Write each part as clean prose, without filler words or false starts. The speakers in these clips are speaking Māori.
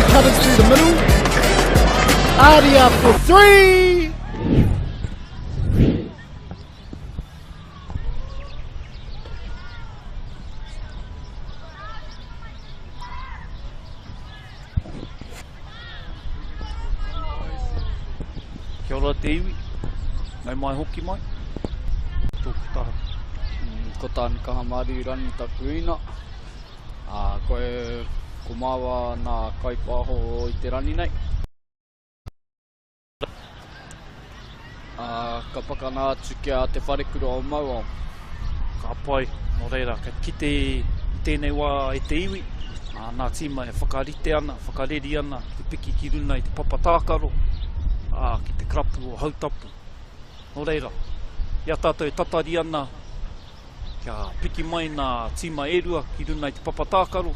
cutters through the middle. Artie up for three. Kia ora te iwi, ngai mai hoki mai, tōku taha. Ko tāni kaha Māori rani takuina. Koe ko māua nā kaipāho i te rani nei. Ka pakana atu kia te wharekura o maua. Ka pai, no reira, ka kite i tēnei wā e te iwi. Nā tīma e whakarite ana, whakareri ana, te piki ki runa i te papatākaro. Ki te krapu o hautapu. No reira, ia tātou e tatari ana, kia piki mai nā tīma erua ki runa i te papatākaro.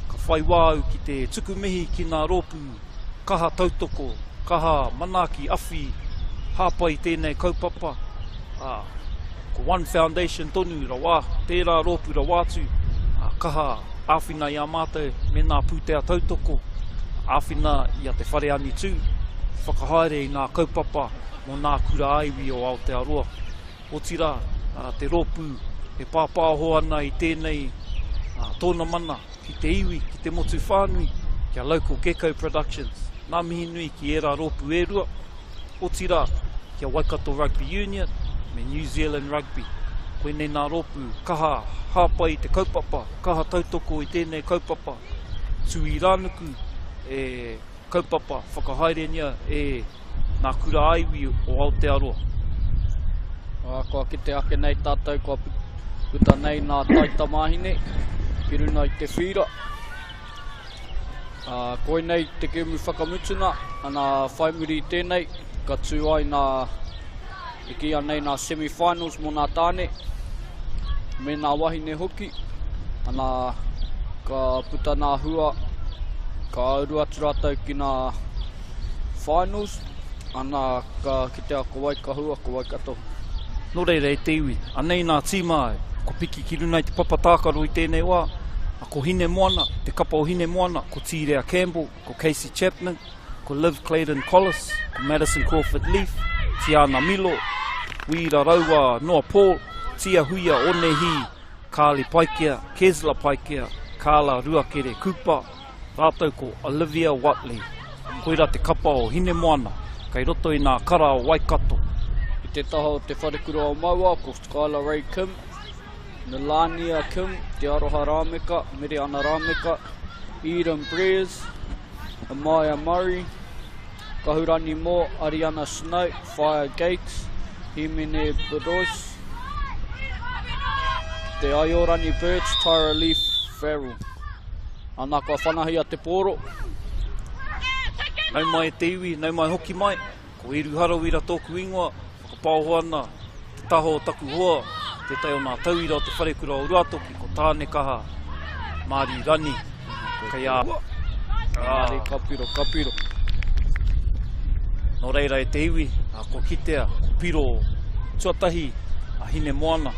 Ka whai wāu ki te tukumihi ki nā rōpu, kaha tautoko, kaha manaki awhi, hāpai tēnei kaupapa. Ko One Foundation tonu ra wā, tērā rōpu ra wātu, kaha āwhina i a mātou me nā pūtea tautoko, āwhina i a te whare ani tū, whakahaere i nā kaupapa mō nā kura aiwi o Aotearoa. O tira, te rōpū e pāpāho ana i tēnei Tonamana, ki te iwi, ki te motu whānui, kia Local Gecko Productions, nā mihi nui ki era rōpū e rua. O tira, kia Waikato Rugby Union, me New Zealand Rugby. Koenei nā rōpū, kaha hāpai i te kaupapa, kaha tautoko i tēnei kaupapa. Tuiranuku e kaupapa, whakahaere nia e nā kura aiwi o Aotearoa. Koa ki te ake nei tātou, koa puta nei nā Taite mahine, ki runa i te whira. Koinei te kemu whakamutuna, ana whaimuri tēnei, ka tū ai nā iki anei nā semi-finals mō nā tāne, me nā wahine hoki, ana ka puta nā hua, ka auru atu rātou ki nā finals, ana ka kite a kawai ka hua, kawai kato. Nō reira e te iwi, anei nā tīmai, ko piki ki runai te papa tākaro i tēnei wā, a ko hine moana, te kapa o hine moana, ko Tīrea Campbell, ko Casey Chapman, ko Liv Clayton Collis, ko Madison Crawford Leaf, Tiana Milo, Wira Raua Noa Paul, Tia Huia Onehi, Kāli Paikea, Kesla Paikea, Kāla Ruakere Kupa, rātou ko Olivia Watley. Koira te kapa o hine moana, kei roto i nā kara o Waikato. I te taha o te wharekura o maua, ko Skylar Ray Kim, Nalania Kim, Te Aroha Rāmeka, Miriana Rāmeka, Eden Breers, Amaya Murray, Kahurani Mo, Ariana Snow, Fire Gates, Himene Bedois, Te Aiorani Birds, Tyra Leaf Farrell. Ana ka whanahi a te pōro. Nau mai e te iwi, nau mai hoki mai, ko Iruhara wira tōku ingoa, whakapāho ana, te taho o taku hoa, te tai o nā tauira o te wharekura o Ruatoki, ko tāne kaha, Māri Rani, kei a... Māri kapiro, kapiro. Nō reira e te iwi, a ko kitea, ko piro, tuatahi, a hine moana,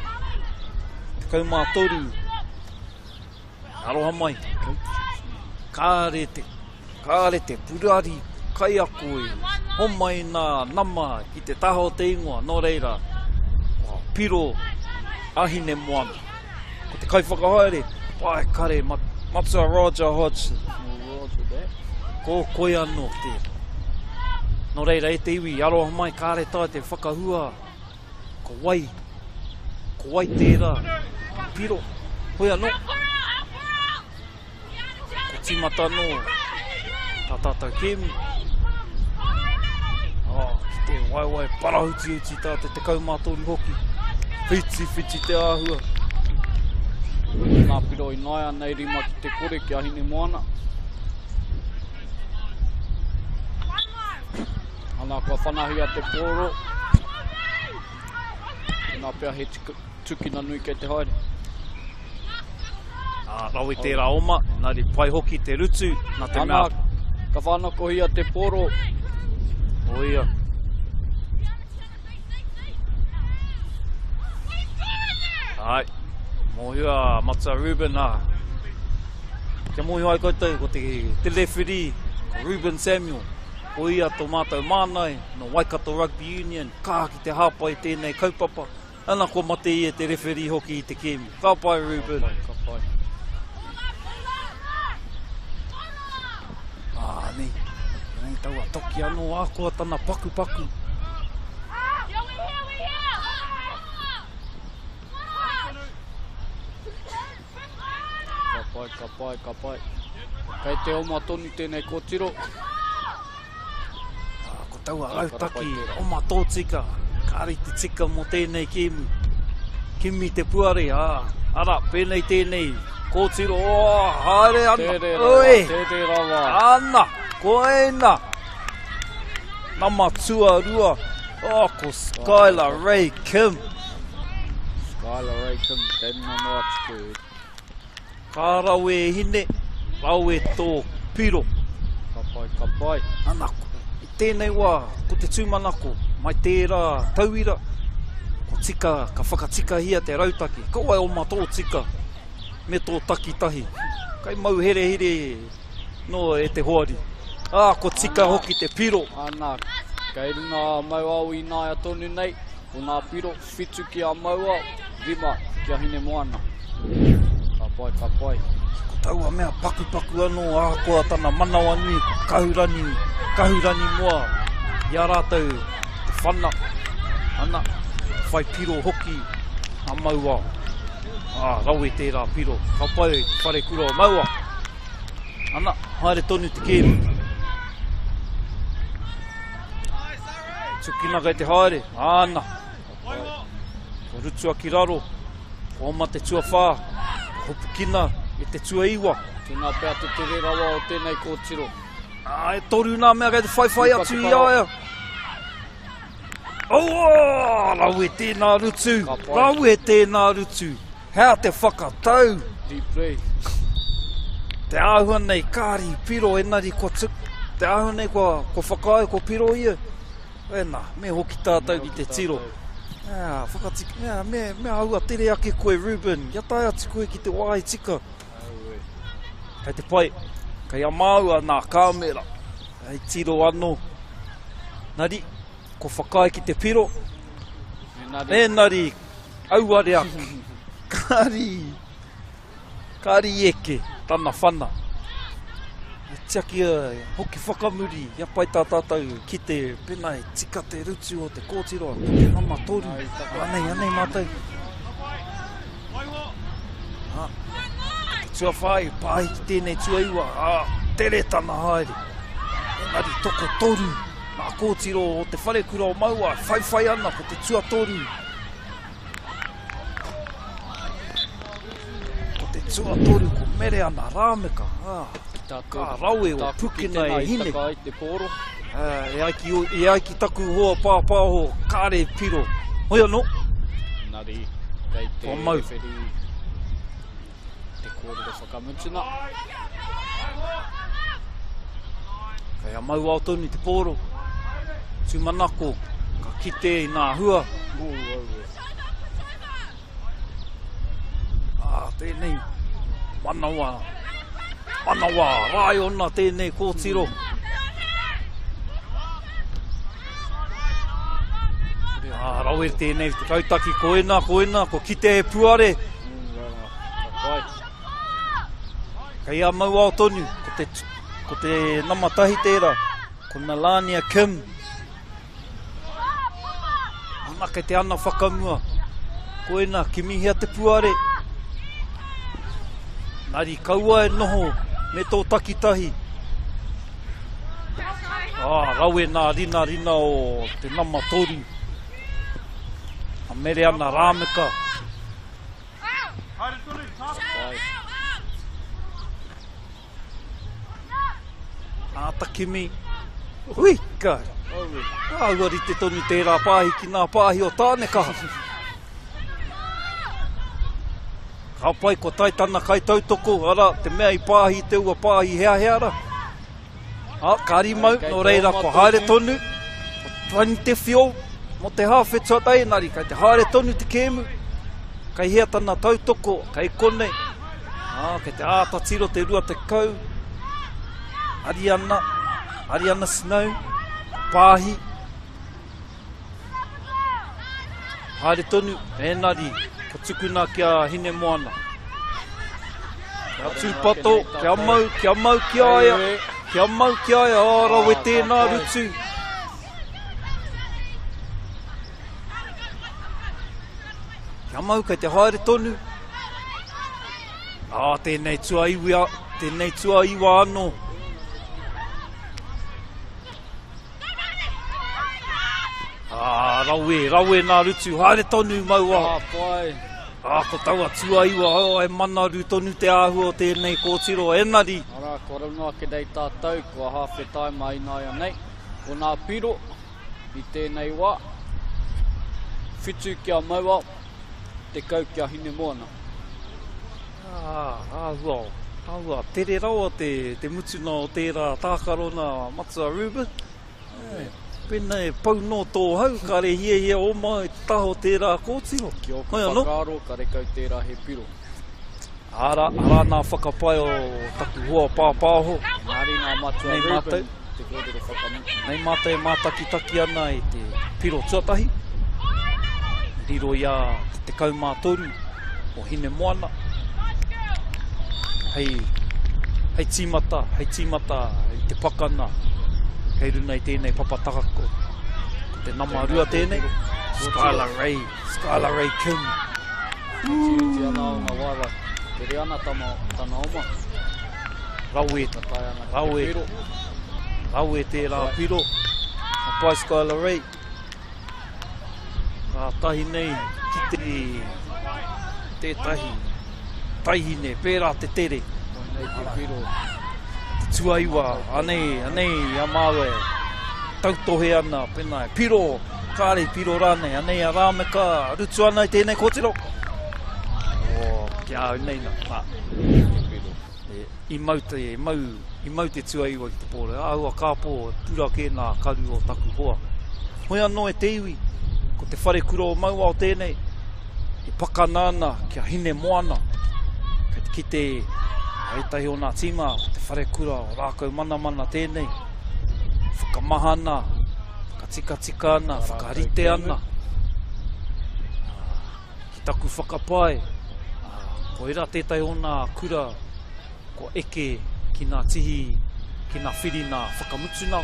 te kaumā toru, aroha mai, kāre te purari, kai a koe, homai nā nama, ki te taho te ingoa, nō reira, piro, ahine moana. Ko te kaiwhakahaere, pai kare, Matua Roger Hodgson. Ko koe anō te. Nō reira e te iwi, aroha mai, kāre tai te whakahua, ko wai tērā, piro, hoi anō. Ko timata anō, tā tātou kemi. Ki te waiwai parahuti tāte te kaumātori hoki. Whiti te āhua. Nā piro i naia nei rima ki te kore ki a hine moana. Ana kua whanahi a te pōro. Nā pia he tukina nui kei te haere. Rawi tērā oma, nari pai hoki te rutu, nā te mea. Ana ka whanako hi a te pōro. Oia. Ai, mōhua Matua Ruben a. Kia mōhua ai koutou ko te referee, ko Ruben Samuel. O ia tō mātou mānai, no Waikato Rugby Union, kā ki te hāpai tēnei kaupapa. Ana ko mate ia te referee hoki i te kemi. Ka pai Ruben. Ka pai. Nei taua toki anō ākoa tana paku. Ka pai. Kei te oma tonu tēnei kōtiro. Ko taua rautaki, oma tō tika. Kāri te tika mō tēnei kemi. Kimi te puare, ara, pēnei tēnei. Kōtiro, haere ana. Tere rawa. Ana, koena. Nama tua rua. Ko Skylar Ray Kim. Skylar Ray Kim, tēnā no atu. Ka rau e hine, rau e tō piro. Ka pai. Ana, i tēnei wā, ko te tūmanako, mai tērā tauira. Ko tika, ka whakatika hia te rautaki. Kawai o ma tō tika, me tō takitahi. Kai mau here no e te hoari. Ko tika hoki te piro. Ana, kei runa mau au i nāia tonu nei. O nā piro, whitu ki a maua, rima ki a hine moana. Ka pai. Ko taua mea paku anō ākoa tana manawa nui, kahurani moa. Ia rātou te whana. Ana, whai piro hoki a maua. Rawe tērā piro. Ka pai, whare kura o maua. Ana, haere tonu te kēmi. Tukina kei te haere. Ana. Ko rutua ki raro. Ko oma te tua whā. Hopukina e te tua iwa. Tēnā pēr te tere rawa o tēnei kōtiro. E toru nā mea kei te whaiwhai atu i aia. Rau e tēnā rutu. Rau e tēnā rutu. Hea te whakatau. Deep play. Te āhua nei kāri piro enari ko te āhua nei ko whakae ko piro ia. Ena, me hoki tātou i te tiro. Whakatika, me aua tere ake koe Ruben. Ia tai atu koe ki te wāi tika. Kei te pai, kei a māua nā kāmera. Hei tiro anō. Nari, ko whakae ki te piro. Nari, auare aka. Kāri eke, tana whana. Tiakia, hoki whakamuri, ia pai tā tātou ki te penai, tika te rutu o te kōtiroa. Mama toru, anei mātou. Tua whai, pāhi ki tēnei tua iwa, tere tana haere. Engari toko toru, nā kōtiro o te wharekura o maua, whaiwhai ana ko te tua toru. Ko te tua toru, ko mere ana rāmeka. Ka raue o pukina e hine. E aiki taku hoa pāpāho, kāre piro. Hoi anō? Nari, kei te rewheri. Te kōrero whakamutuna. Kei a mau au tonu te pōro. Tūmanako, ka kite i nā hua. Tēnei, manawa, rai ona tēnei kōtiro. Rauer tēnei, te kautaki koena, ko kite he puare. Kei a mau au tonu, ko te namatahi tērā, ko Melania Kim. Ana kei te ana whakamua, koena, ki mihia te puare. Nari kaua e noho me tō takitahi. Raue nā rina o te nama toru. A mere ana rāmeka. Takimi. Hui, kai. Auari te tonu tērā pāhi ki nā pāhi o tāneka. Ka pai ko taitana kai tautoko, ara, te mea i pāhi te ua pāhi hea. Kāri mau, no reira ko haere tonu, ko tani te whio, mo te hawhetua tai, nari, kai te haere tonu te kēmu, kai hea tana tautoko, kai kone, kai te ātatiro te rua te kau, Ariana Snow, pāhi, haere tonu, nari, ka tukuna kia hine moana. Kia tūpato, kia mau ki aia. Kia mau ki aia, rawe tēnā rutu. Kia mau kei te haere tonu. Tēnei tua iwa anō. Rawe nā rutu, haere tonu maua. Ko taua tua iwa, e manaru tonu te āhua o tēnei kōtiro, enari. Ko raunua ke dei tātou, kua hawhetai mai nāia nei. O nā piro, i tēnei wā, whitu kia maua, te kau kia hine moana. Āhua, tere rawa te mutuna o tērā tākarona matua Ruben. Pena e pau no tō hau, ka re hia o mai taho tērā kōtiro. Ki o whakaro, ka re kau tērā he piro. Ara nā whakapai o taku hoa pāpāho. Nāri nā matua Ruben, te kōrero whakamutu. Nei mātai e mātaki ana e te piro tuatahi. Riro ia te kaumātoru o hine moana. Hei tīmata i te pakana. Kei runa i tēnei papatakako. Ko te nama rua tēnei. Skylar Ray Kim. Tiri ana o ngā wara. Tere ana tana oma. Raue tērā piro. Pai Skylar Ray. Ka tahi nei ki te tahi. Tahi ne, pērā te tere. Nei te piro. Te tuaiwa, anei, a mawe. Tautohe ana, pena, piro, kāre piro rāne, anei a rāmeka, rutu ana i tēnei kōtero. Kia au nei nā. I mau te tuaiwa ki te pōre. Aua kāpō, pura kē nā karu o taku hoa. Hoi anō e te iwi, ko te whare kuro o maua o tēnei. I pakanāna kia hine moana. Ki te aitahi o nā tima, o te whare kura o rākau mana tēnei. Whakamahana, whakatika ana, whakarite ana. Ki taku whakapai. Ko ira tētai o nā kura, ko eke ki nā tihi, ki nā whiri nā whakamutuna.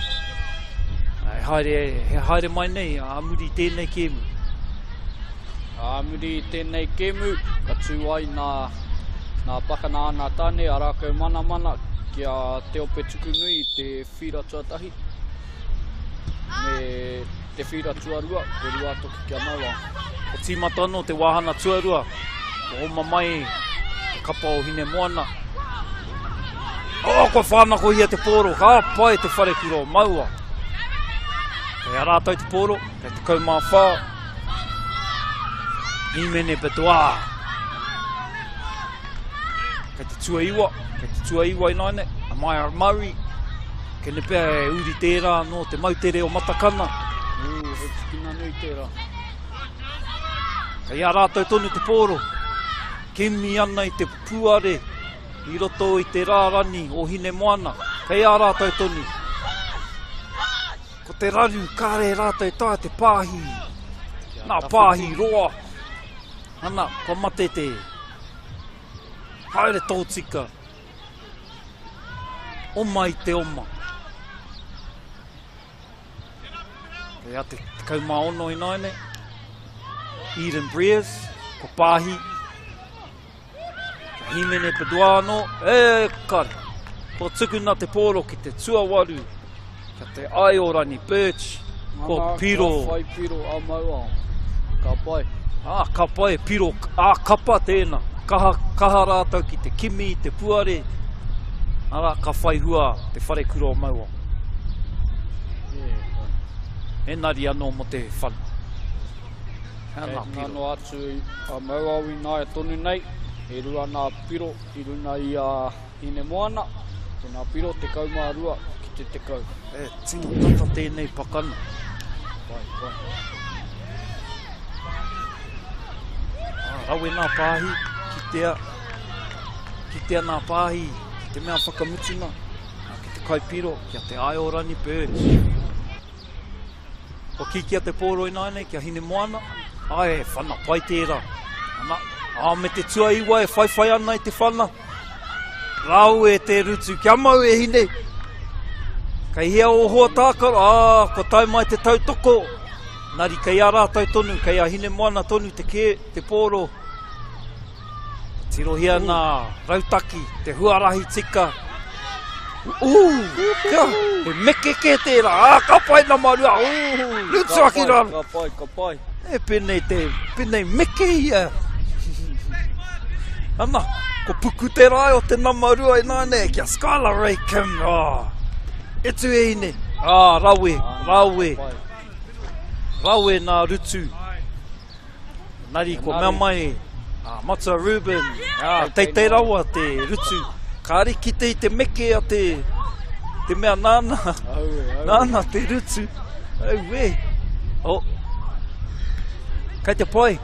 He haere mai nei, āmuri tēnei kēmu. Āmuri tēnei kēmu, ka tūai nā pakanāna tāne, a rākau mana, kia te ope tuku nui, te whira tuatahi. Me te whira tuarua, te rua toki kia maua. O tīmata anō te wāhana tuarua, o oma mai, kapa o hine moana. Ko whānako hia te pōro, ka pai te whare kura o maua. Kei a rātou te pōro, kei te kaumā whā. I mene petoa. Kei te tua iwa i naine, a mai ar mauri. Kei ne pēr e uri tērā no te mautere o matakana. He tikina nui tērā. Kei a rātou tonu te pōro. Kemi ana i te puare, i roto i te rārani o hine moana. Kei a rātou tonu. Ko te raru, kāre rātou tā te pāhi. Nā pāhi roa. Ana, ko mate te. Haere tōtika. Oma i te oma. Kei a te kaumā ono i naine. Eden Breers, ko pāhi. Himene peduano, kare. Ko tukuna te pōro ki te tuawaru. Ka te aiorani birch, ko piro. Ka whai piro a maua. Ka pai. Ka pai, piro, kapa tēnā. Kaha rātou ki te kimi, te puare. Ara, ka whai hua te whare kura o maua. Enari anō mo te whana. Nano atu a maua wi nā e tonu nei. E rua nā piro, i runa i a hine moana. Tēnā piro te kaumā rua ki te tekau. Tino tata tēnei pakana. Pai. Rawe nā pāhi, ki tea nā pāhi, ki te mea whakamutuna, ki te kaipiro, kia te aiorani birch. Ko kikia te pōro i naine, kia hine moana, whana pai tērā. Me te tua iwa e whai ana i te whana. Rau e te rutu, kia mau e hine. Kei hea o hoa tākara, ko tai mai te tautoko. Nari kei a rātou tonu, kei a hine moana tonu te pōro. Tiro hea nā rautaki, te huarahi tika. Kia, he meke ke tērā, ka pai na marua, rutu aki rana. Ka pai. E penei meke ia. Ana, ko puku te rai o te namarua i nāne, kia Skylar Ray Kim. Etu e ine. Rawe nā rutu. Nari ko mea mai, Mata Ruben, Taite rawa te rutu. Kāre kite i te meke a te mea nāna. Nāna te rutu. Kei te pai,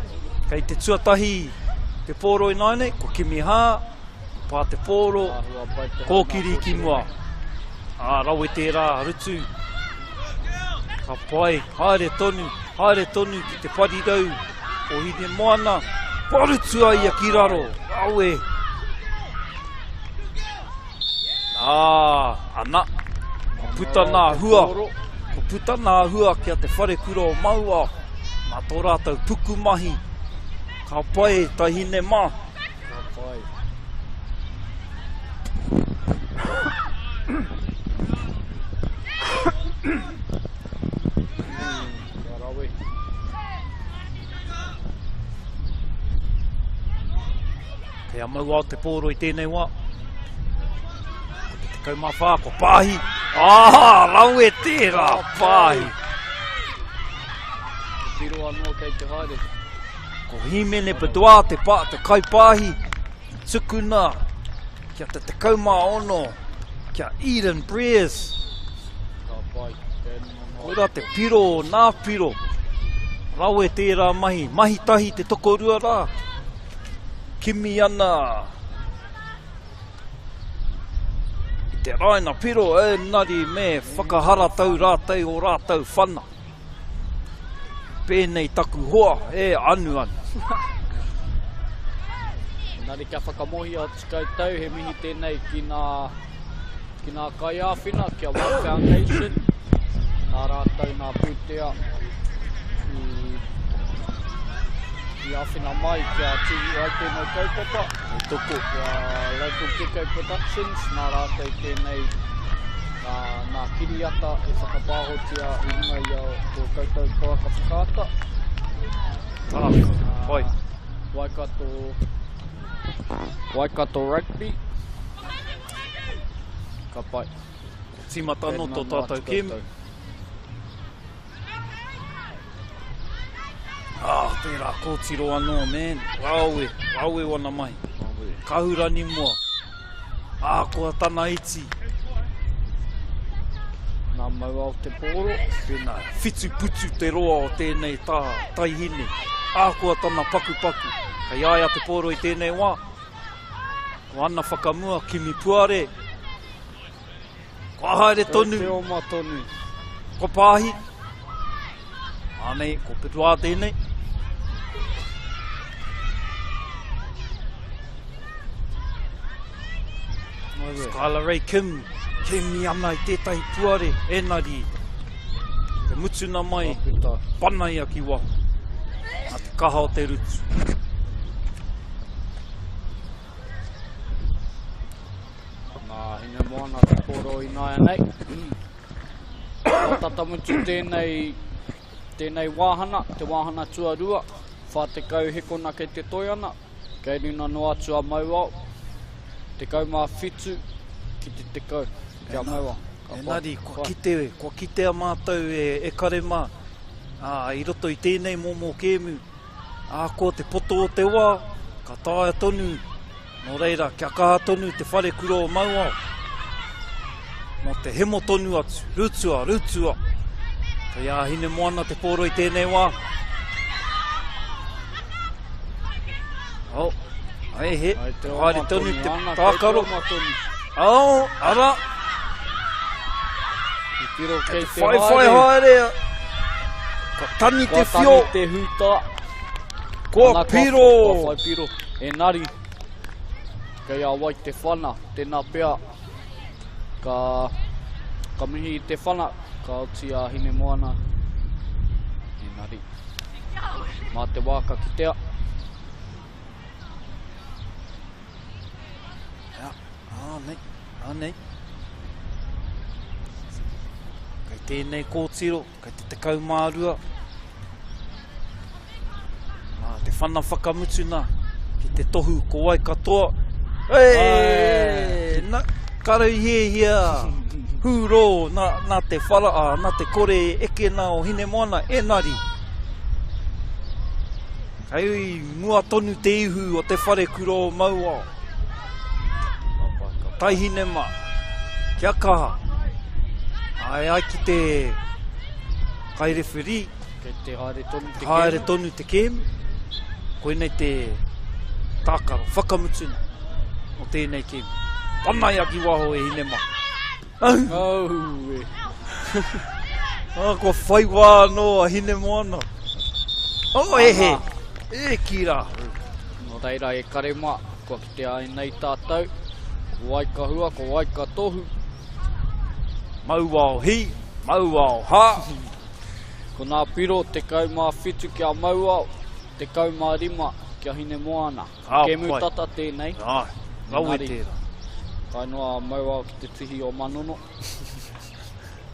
kei te tuatahi, te pōro i naine, ko kimi hā, pā te pōro, kōkiri ki mua. Rawe tērā rutu. Ka pai, haere tonu ki te parirau, o hine moana, parutu ai a ki raro, rawe. Ana, ko puta nā hua kia te whare kura o maua, nā tō rātou puku mahi, ka pai tai hine mā. Ka pai. Kei a maua o te pōro i tēnei wā. kaumawha, ko pāhi. Rau e tērā, pāhi. Piro anō kei te haere. Ko himene patua te kai pāhi. Tukuna, kia te kaumā kia Eden Breers. Ka pai, Ora te piro, nā piro. Rau e tērā mahi. Mahi tahi te tokorua rā. Kimi ana. I te raina piro, nari me whakahara tau rātau o rātau whana. Pēnei taku hoa, anu. Nari kia whakamohi a tikai tau, he mihi tēnei ki nā kai āwhina, kia One Foundation. Nā rātau nā pūtea i āwhina mai kia tihi ai tēnei kaupapa. Toko. Kia Local Gecko Productions, nā rātau tēnei nā kiriata e whakapāhotia i runga i au tō koutou kauaka whakaata. Pai. Waikato Rugby. Ka pai. Timata no tō tātou Kim. Tērā kōtiro anō, man. Raue wana mai. Kahurani mua. Kua tana iti. Nā mau au te pōro. Pēnā, whitu putu te roa o tēnei taihine. Kua tana paku. Kai aia te pōro i tēnei wā. Ko ana whakamua, kimi puare. Ko haere tonu. Te oma tonu. Ko pāhi. Anei, ko petua tēnei. Skylar Ray Kim. Kimi ana i tētahi puare. Enari. Te mutuna mai. Panai aki waho. Nā te kaha o te rutu. Nā hine moana te pōro i nāia nei. O tatamutu tēnei wāhana, te wāhana tuarua. Whā te kau hekona kei te toiana. Kei runa no atua mauau. Te kau mā whitu ki te kau. Kia maua. Enari, kua kite a mātou e kare mā. I roto i tēnei momo kēmu. Ko te poto o te wā, ka tāia tonu. Nō reira, kia kaha tonu te whare kuro o mauau. Mō te hemo tonu atu, rutua. Kai hine moana te pōro i tēnei wā. He, haere tonu te tākaro. Ara. Kei te whai haere. Ka tani te whio. Ka tani te huta. Kua piro. Kua whai piro. Nari. Kei a wai te whana. Tēnā pea. Ka mihi i te whana. Ka oti a hine moana. Nari. Mā te wāka ki tea. Anei. Kai tēnei kōtiro, kai te kaumārua. Te whana whakamutuna, ki te tohu ko wai katoa. Karau hia. Hūro, nā te whara, nā te kore eke nā o hine moana, enari. Kai mua tonu te ihu o te whare kuro o mauao. Taihine mā, kia kaha. Ai ki te kai referi. Kei te haere tonu te kēmu. Haere tonu te kēmu. Koenei te tākaro, whakamutuna o tēnei kēmu. Panai aki waho e hine mā. Kua whai wā no a hine moana. Ehe. Ki rā. No reira e kare mā, kua ki te ai nei tātou. Ko waika hua, ko waika tohu. Mauao hi, mauao ha. Ko nā piro te kaumā whitu kia mauao, te kaumā rima kia hine moana. Kēmu tata tēnei. Rau e tērā. Kai noa mauao ki te tihi o manono.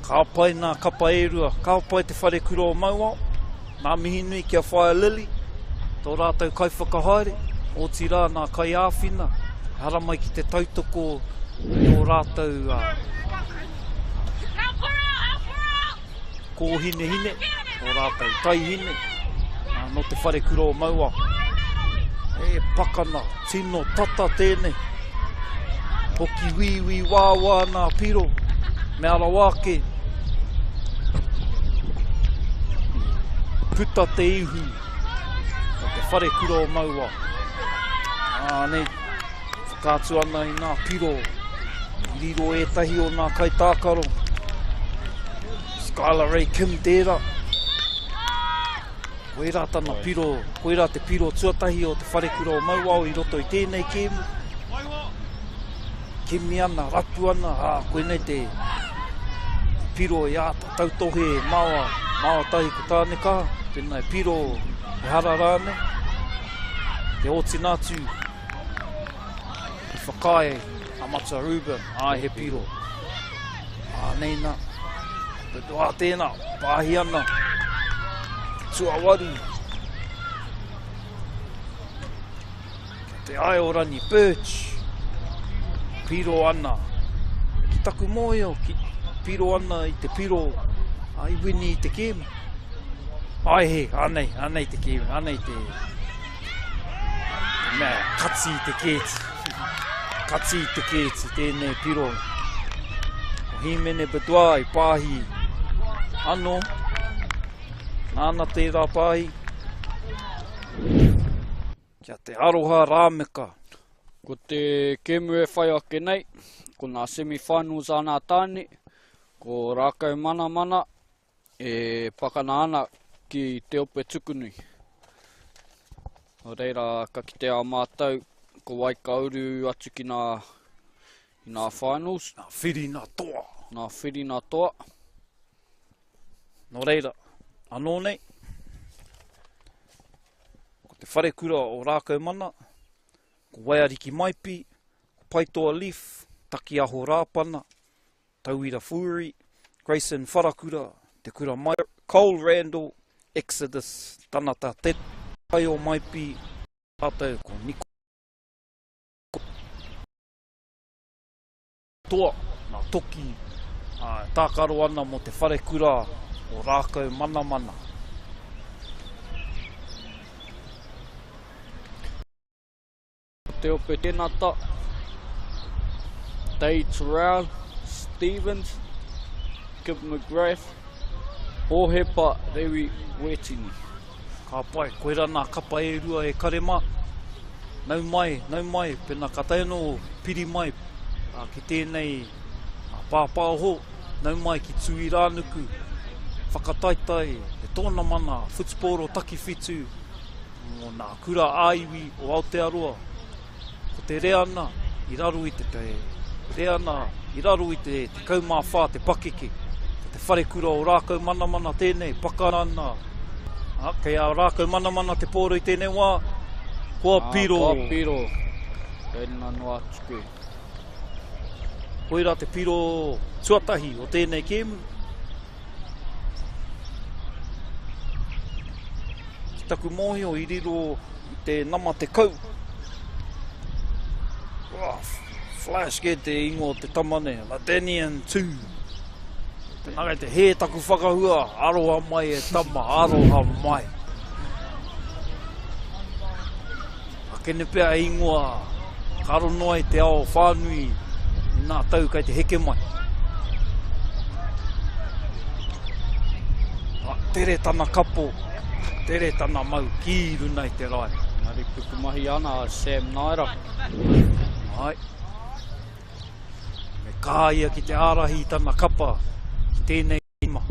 Ka pai nā kapa e rua, ka pai te whare kuro o mauao. Nā mihi nui kia whaia lili. Tō rātou kai whakahaere. O tira nā kai āwhina. Hara mai ki te tautoko o rātou kōhine hine, o rātou taihine, no te whare kuro maua. E pakana, tino tata tēnei. Hoki wiwi wāwā nā piro, me ara wāke. Puta te ihu, o te whare kuro maua. Nei, whakātu ana i nā piro, i riro etahi o nā kaitākaro. Skylar Ray Kim tērā. Koera tana piro, koera te piro tuatahi o te whare kuro maua o i roto i tēnei kēmu. Kemi ana, rapu ana, koenei te piro i āta tautohe maua tahi ko tāne kā. Tēnei piro e hara rāne. Te oti nātu. I whakae amata Ruben, ai he piro. Nei nā. Pero tēnā, pāhi ana. Tuawaru. Te ai o rani Birch. Piro ana. Ki taku moio, ki piro ana i te piro. Ai wini i te kēmu. Ai he, anei te kēmu, anei te... Nē, katsi i te kēti. Katsi i te kēti, tēnei piro. O himene bedua i pāhi. Ano. Nāna tērā pāhi. Kia te aroha rāmeka. Ko te kēmu e whai ake nei, ko nā semi-finals ana tāne, ko rākau mana, e pakana ana ki te ope tukunui. O reira, ka kitea a mātou, ko waika uru atu ki nā finals. Nā whiri nā toa. Nā whiri nā toa. No reira, anō nei. Ko te whare kura o rākau mana, ko Waiariki Maipi, ko Paitoa Leaf, Taki Aho Rāpana, Tauira Furi, Grayson Wharakura, te kura mai, Cole Randall, Exodus, Tanata Te, Pai o Maipi, tātou ko Niko. Toa, nā toki, tākaro ana mo te whare kura o rākau mana. Te ope tēnata, Taite, Stevens, Kip McGrath, Ohepa, Rewi Wetini. Ka pai, koera nā kapa e rua e karema. Nau mai, pena kataino piri mai. Ki tēnei pāpāho, nau mai ki Tuiranuku. Whakataitai, e Tonamana Whutuporo Takiwhitu. Mō nā kura āiwi o Aotearoa. Ko te reana, i raru i te kaumāwhā, te pakeke. Te whare kura o rākau mana tēnei, pakarana. Kei a rākau mana te pōro i tēnei wā. Kua piro. Kua piro. Kei noa tuku. Koira te piro tuatahi o tēnei kēmu. Ki taku mōhio i riro i te nama te kau. Flash ke te ingo te tamane, Ladenian 2. Nāgai te he taku whakahua, aroha mai e tama, aroha mai. Akene pēr ingoa, karo noa i te ao whānui, i nā tau kai te heke mai. Tere tana kapo, tere tana mau, ki runa i te rai. Ngari pukumahi ana, Sam Naira. Ai. Me kāia ki te ārahi tana kapa, ki tēnei ima.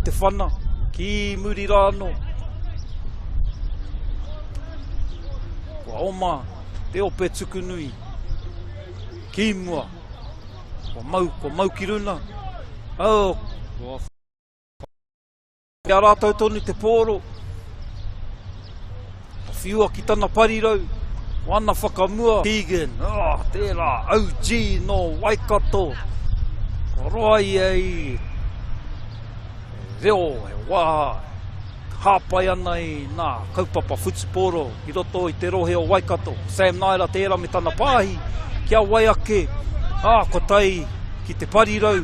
Te whana, ki muri rāno. Kua oma, te ope tukunui. Ki mua. Kua mau ki runa. Kia rātou tonu te pōro. Whiua ki tana parirau, wana whakamua, Keegan, tērā, OG no Waikato, ko roa i ei, reo, he wā, hāpai ana i nā kaupapa Whutuporo, i roto i te rohe o Waikato. Sam Naira tērā me tana pāhi, kia wai ake, ko tai ki te parirau.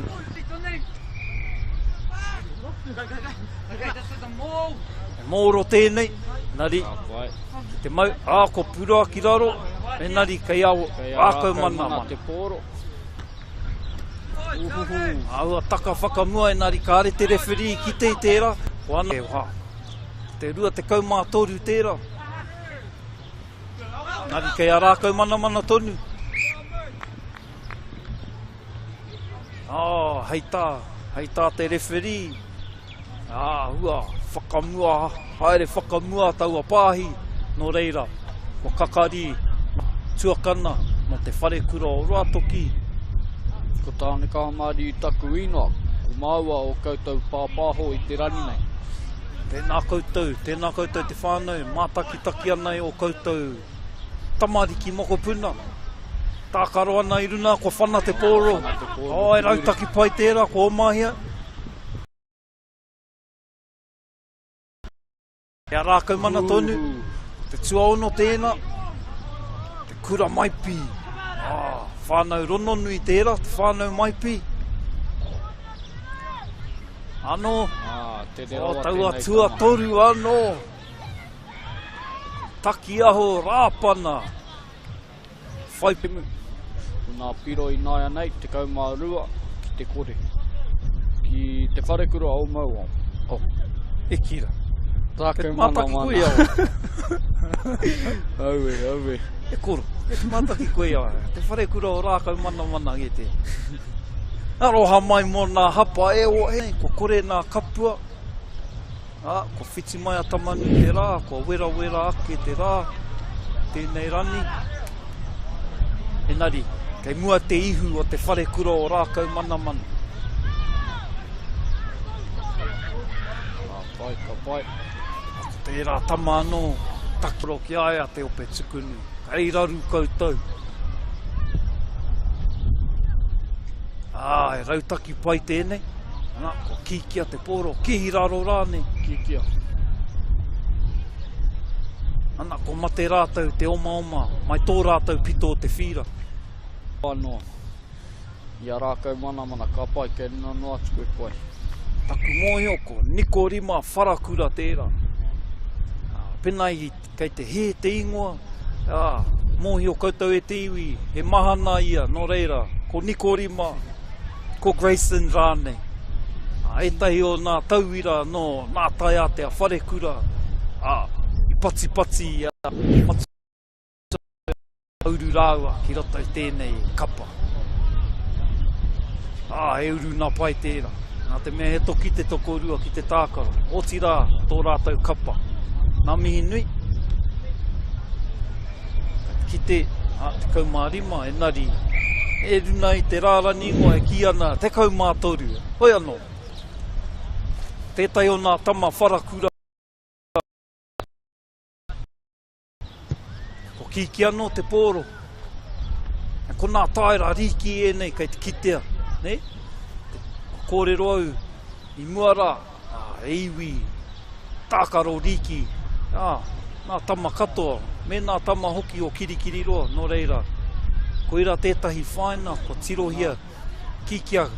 E mōro tēnei, nari, ki te mau, ko pura ki raro, e nari kei au, ākau mana. Te pōro. Aua taka whakamua e nari ka are te referee ki te tērā. Wana e wha. Te rua te kaumātoru tērā. Nari kei a rākau mana tonu. Hei tā te referee. Ua, whakamua, haere whakamua taua pāhi. Nō reira, o kakari, tuakana, mo te wharekura o Rātoki. Ko tāne kahamari i taku inoa, ko maua o koutou pāpāho i te rani nei. Tēnā koutou te whānau, mātakitaki ana o koutou tamariki moko puna. Tākaro ana i runa, ko whana te pōro. E rautaki pai tērā, ko omahia. E a rākau mana tonu, te tuaono tēnā, te kura maipi. Whānau rononu i tērā, te whānau maipi. Ano, taua tua toru ano. Taki aho rāpana. Whaipimu. Ko nā piro i nāia nei, te kaumārua ki te kore. Ki te wharekura o maua. E kira. Tākau Mātaki koe awa. Aue. E koro, e te mātaki koe awa. Te wharekura o rākau mana e te. Aroha mai mō nā hapa e o e, ko kore nā kapua. Ko whiti mai a tamanu te rā, ko wera ake te rā, tēnei rani. Engari, kei mua te ihu o te wharekura o rākau mana. Ka pai. Tērā tama anō, takuro ki aia te ope tukunu. Kei raru koutou. E rautaki pai tēnei. Ko kikia te pōro, kihi raro rāne. Kikia. Ko mate rātou te oma, mai tō rātou pito te whira. Anō. Ia rākau mana, ka pai kei nono atu koe pai. Taku mōhio ko niko rima wharakura tērā. Penai kei te he te ingoa. Mōhio koutou e te iwi, he mahana ia, nō reira. Ko niko rima, ko Grayson rānei. E tahi o nā tauira no nā tai a te a wharekura. I pati ia. Auru rāua ki roto i tēnei kapa. E uru nā pai tērā. Nā te mea he toki te tokorua ki te tākaro. Oti rā, tō rātou kapa. Nā mihi nui. Ki te kaumārima, e nari. E runa i te rārani ingoa e ki ana te kaumātoru. Hoi anō. Tētai o nā tama wharakura. Ko kiki anō te pōro. Ko nā taira riki e nei kei te kitea. Ne? Ko kōrero au i muara, e iwi, tākaro riki. Nā tama katoa, me nā tama hoki o kirikiri roa, nō reira. Ko ira tētahi whaina, ko tirohia, kikia,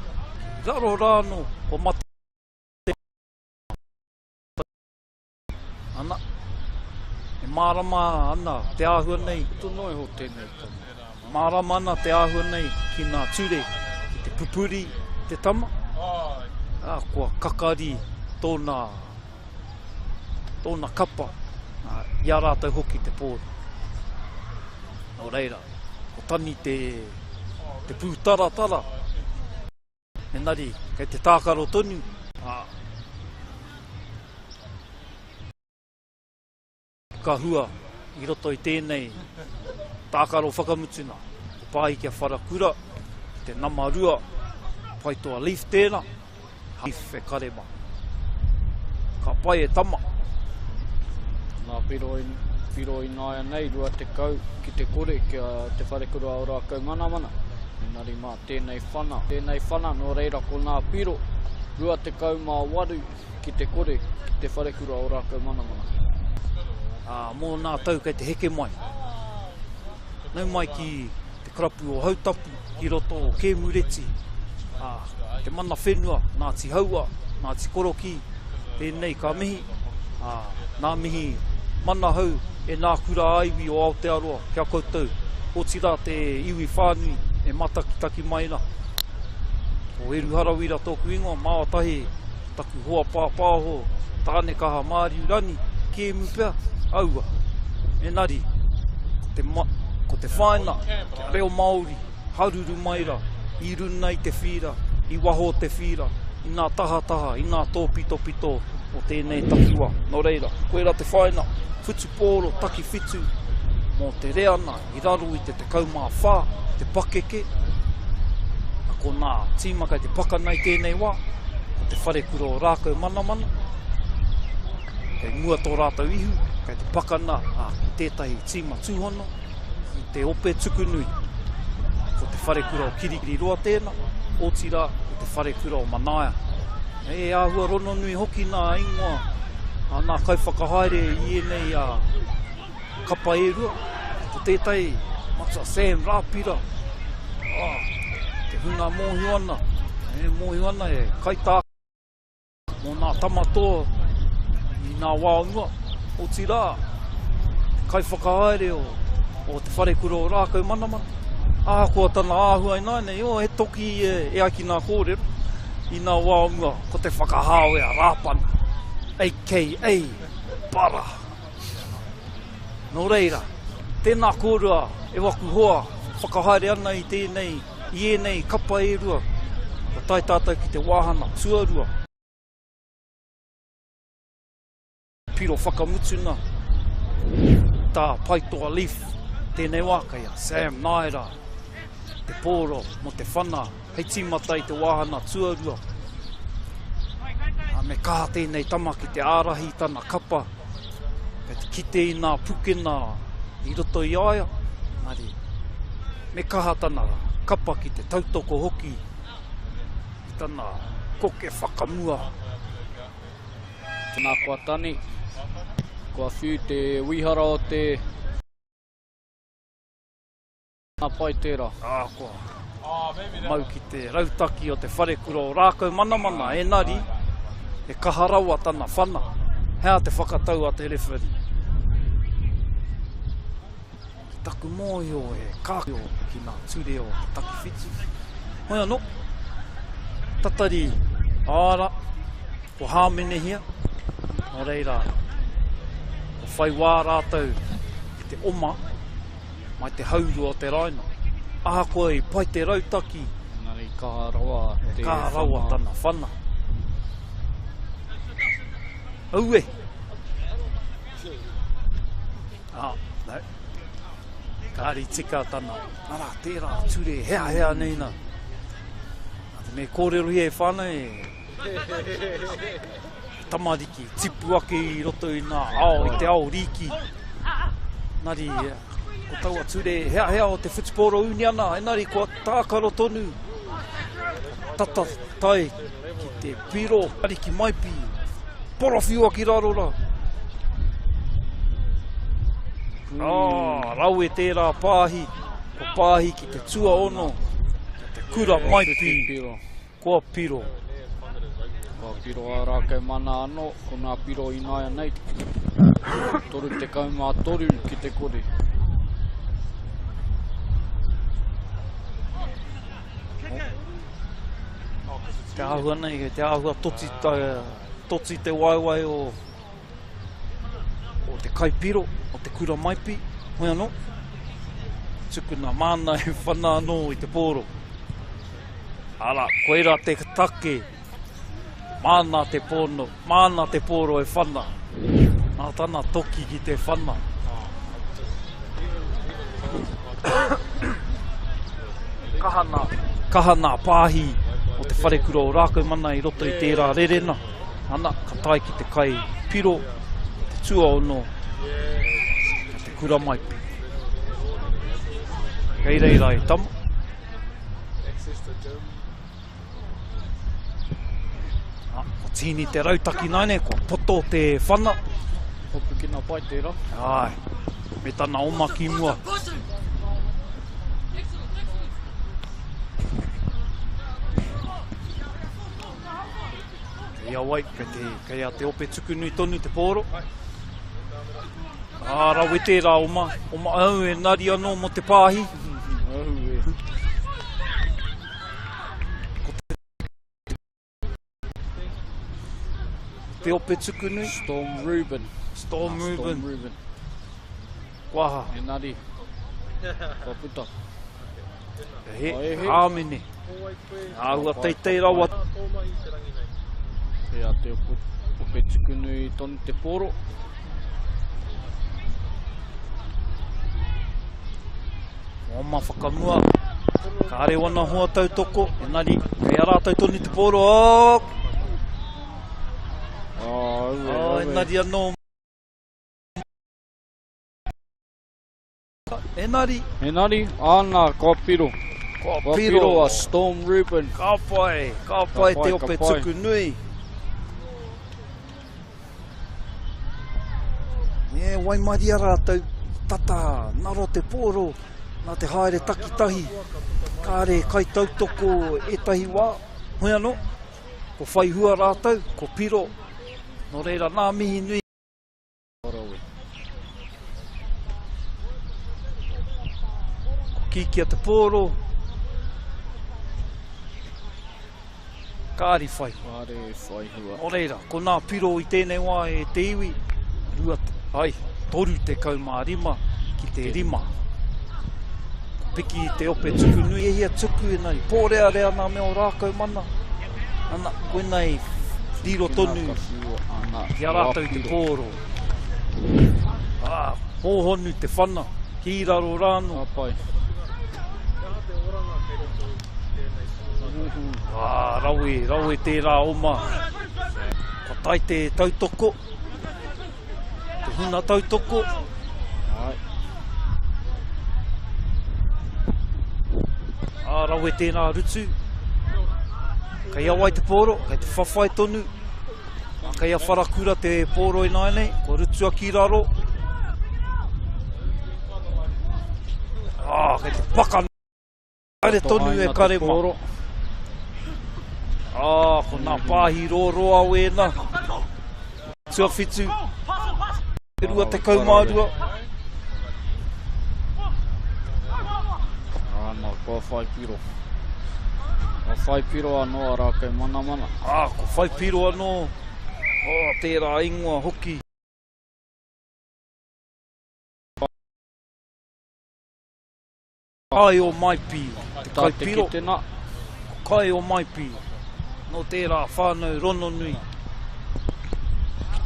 raro rāno, ko mate. Ana, e mārama ana te āhua nei. Tono e ho tēnei tama. Mārama ana te āhua nei ki nā ture, ki te pupuri, te tama. Kua kakari tōna kapa. Ia rātou hoki te pōro. Nō reira, ko tani te pūtaratara. Engari, kei te tākaro tonu. Ka hua i roto i tēnei tākaro whakamutuna. Ko pāhi kia wharakura, te namarua, pai toa leaf tēnā. Leaf e karema. Ka pai e tama. Nā piro i nāia nei, rua te kau ki te kore, kia te wharekura o rākau mana. Engari mā, tēnei whana, nō reira ko nā piro, rua te kau mā waru, ki te kore, ki te wharekura o rākau manamana. Mō nā tau kei te heke mai. Nau mai ki te karapu o hautapu, ki roto o Kēmureti. Te mana whenua, Ngāti Haua, Ngāti Koroki, tēnei ka mihi. Nā mihi mana hau e nā kura aiwi o Aotearoa, kia koutou. O tira te iwi whānui e matakitaki maina. O e ruharawira tōku ingoa, mātahi, taku hoa pāpāho, tāne kaha māri urani, kēmu pia, aua. Enari, ko te whaina, kia reo Māori, haruru maira, i runa i te whira, i waho te whira, i nā taha, i nā tōpito o tēnei takiwa. Nō reira, koera te whaina, Whutuporo Takiwhitu, mō te reana, i raro i te kaumā whā, te pakeke. Ko nā tīmaka te pakanai tēnei wā, ko te wharekura o rākau manamana. Kei mua tō rātau ihu, kei te pakana ki tētahi tīma tūhono, ki te ope tukunui. Ko te wharekura o kirikiri roa tēnā, o tira ko te wharekura o manaia. E āhua rono nui hoki nā ingoa, nā kauwhakahaere i enei kapa e rua. Ko tētai, Matsa Sam Rāpira, te hunga mōhiwana, mōhiwana e kaitā mō nā tamatoa i nā wāunga. O tira, kai whakahaere o te wharekura o rākau manamana. Kua tana āhua i nāne, he toki e aki nā kōrero i nā wāunga, ko te whakahao e a rāpana, a.k.a. para. Nō reira, tēnā kōrua e waku hoa, whakahaere ana i tēnei, i enei kapa e rua, o tai tātou ki te wāhana, tuarua. Piro whakamutuna, tā paitoa leaf, tēnei wākaya, Sam Naira, te pōro, mo te whana, hei tīmatai te wāhana, tuarua. Me kaha tēnei tama ki te ārahi tana kapa, kei te kite i nā pukena, i roto i aia, nari, me kaha tana kapa ki te tautoko hoki, i tana koke whakamua. Tēnā kua tani, kua whiu te wihara o te pai tērā. Kua mau ki te rautaki o te wharekura o rākau manamana, enari, e kaharaua tana whana, hea te whakatau a te rewhiri. Taku mōhio e kākio ki nā ture o Takiwhitu. Hoi anō, tatari āra, ko hāmenehia, nō reira, ko whai wā rātau ki te oma, mai te hauru o te raina. Koe i pai te rautaki, Nari kaharaua te kaharaua tana whana. Aue! No. Kāri tika tana. Nara, tērā, ture, hea neina. Te me kōrero hi e whānau tamariki, tipu ake i roto i nā ao, i te ao riki. Nari, ko taua ture, hea o te Whutuporo uni ana, enari, kua tākaro tonu. Tata tai ki te piro, ariki maipi, porowhiua ki rarora. Rau e tērā pāhi, ko pāhi ki te tua ono, ki te kura maipi, kua piro. Kua piro a rākau mana anō, ko nā piro i nāia nei. Toru te kaumā toru ki te kore. Te āhua nei, te āhua toti te waiwai o te kaipiro, o te kura maipi, hoi anō. Tukuna mana e whana anō i te pōro. Ara, koera te take, mana te pono, mana te pōro e whana. Nā tana toki ki te whana. Kahana pāhi o te wharekura o rākau mana i roto i tērā rerena. Ana, ka tai ki te kai piro, te tua ono, te kura maipi. Kei reira e tama. Ko tīni te rautaki nai ne, ko poto te whana. Hopu ki nā pai tērā. Ai, me tana oma ki mua. Ia wai, kei a te ope tukunui tonu te pōro. Rawe tērā oma au e nari anō mo te pāhi. Te ope tukunui. Storm Reuben. Storm Reuben. Waha. Enari. Ka puta. He, āmene. Āua Taite rawa. Hea te ope tukunui tonu te pōro. Oma whakamua. Ka are wana hoa tautoko. Enari, kei a rātou tonu te pōro. Enari anō. Enari, ana, ka piro. Ka Piro a Storm Reuben. Ka pai te ope tukunui. E, wai maria rātou, tata, naro te pōro, nā te haere takitahi. Kāre kai tautoko e tahi wā. Hoi anō, ko whai hua rātou, ko piro. Nō reira nā mihi nui. Ko kikia te pōro. Kāri whai. Hua. Nō reira, ko nā piro i tēnei wā e te iwi. Toru te kaumārima ki te rima. Piki te ope tukunui e hia tuku e nei. Pōrea rea nā mea o rākau mana. Ana, koe nei riro tonu. Ki a rātou te pōro. Hōhonu te whana. Ki raro rāno. Rawe tērā oma. Ko Taite tautoko. Te huna tautoko. Rawe tēnā rutu. Kei awai te pōro, kei te whawhai tonu. Kei a wharakura te pōro i nai nei, ko rutua ki raro. Kei te paka nare tonu e karema. Ko nā pāhi rōroa wēna. Tua whitu. E rua te kaumārua. Ko whai piro. Ko whai piro anō a rākei mana. Ko whai piro anō. Tērā ingoa hoki. Kai o maipi. Te kai piro. Kai o maipi. No tērā whānau rono nui.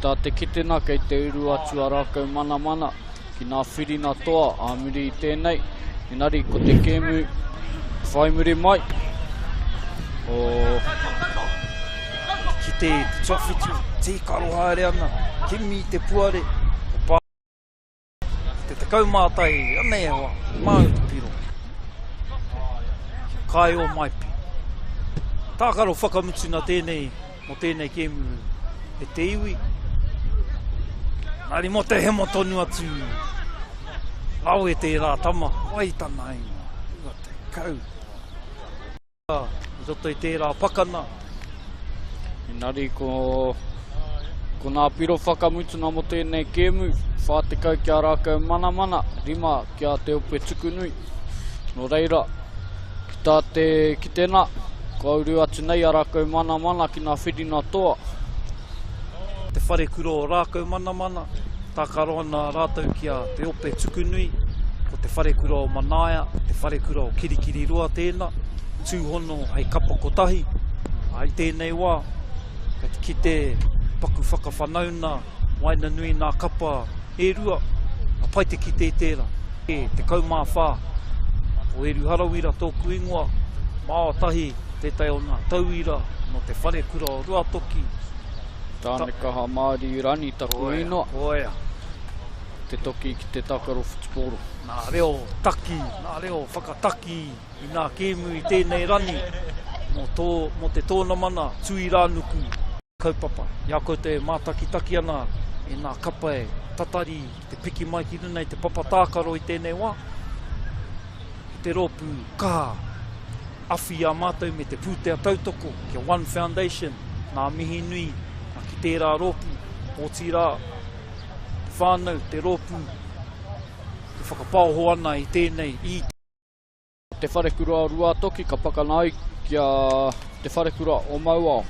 Tā te kitena kei te uru atu a rākau mana ki nā whirina toa a muri i tēnei. Inari, ko te kēmu whaimuri mai. Ki te tuawhitu, te karo haere ana, kimi te puare, o pā. Te kaumātai, anei awa, māu te piro. Kai o maipi. Tākaro whakamutu na tēnei, mo tēnei kēmu e te iwi. Nari mo te hemo tonu atu. Rau e tērā tama, wai tana inga. Ua te kau. Roto i tērā pakana. Inari ko nā piro whakamutuna mo tēnei kēmu. Whātekau ki a rākau mana, rima ki a te ope tukunui. No reira, ki tā te kitena, ko auru atu nei a rākau mana ki nā whirina toa. Te whare kuro o rākau mana, tākaro ana rātou ki a te ope tukunui, ko te whare kuro o manaia, te whare kuro o kirikiri rua tēnā, tūhono hei kapa kotahi, ai tēnei wā, kei te kite paku whakawhanauna, waina nui nā kapa e rua, a pai te kite i tērā, te kaumāwhā, o eru harawira tōku ingoa, mātahi, tētai o nā tauira, no te whare kuro o rua toki, tāne kaha Māori rani taku inoa. Oia. Te toki ki te Takaro Whutuporo. Nā reo taki, nā reo whakataki i nā kēmu i tēnei rani. Mo te Tonamana Tuiranuku. kaupapa. Ia koutou e mātakitaki ana e nā kapa e tatari te piki mai ki runa i te papa tākaro i tēnei wā. I te rōpū kā awhi a mātou me te pūtea tautoko kia One Foundation, nā mihi nui, nā ki tērā rōpū, o tirā, te whānau, te rōpū, te whakapāho ana i tēnei i te wharekura o Ruatoki, ka pakanai kia te wharekura o Mauao.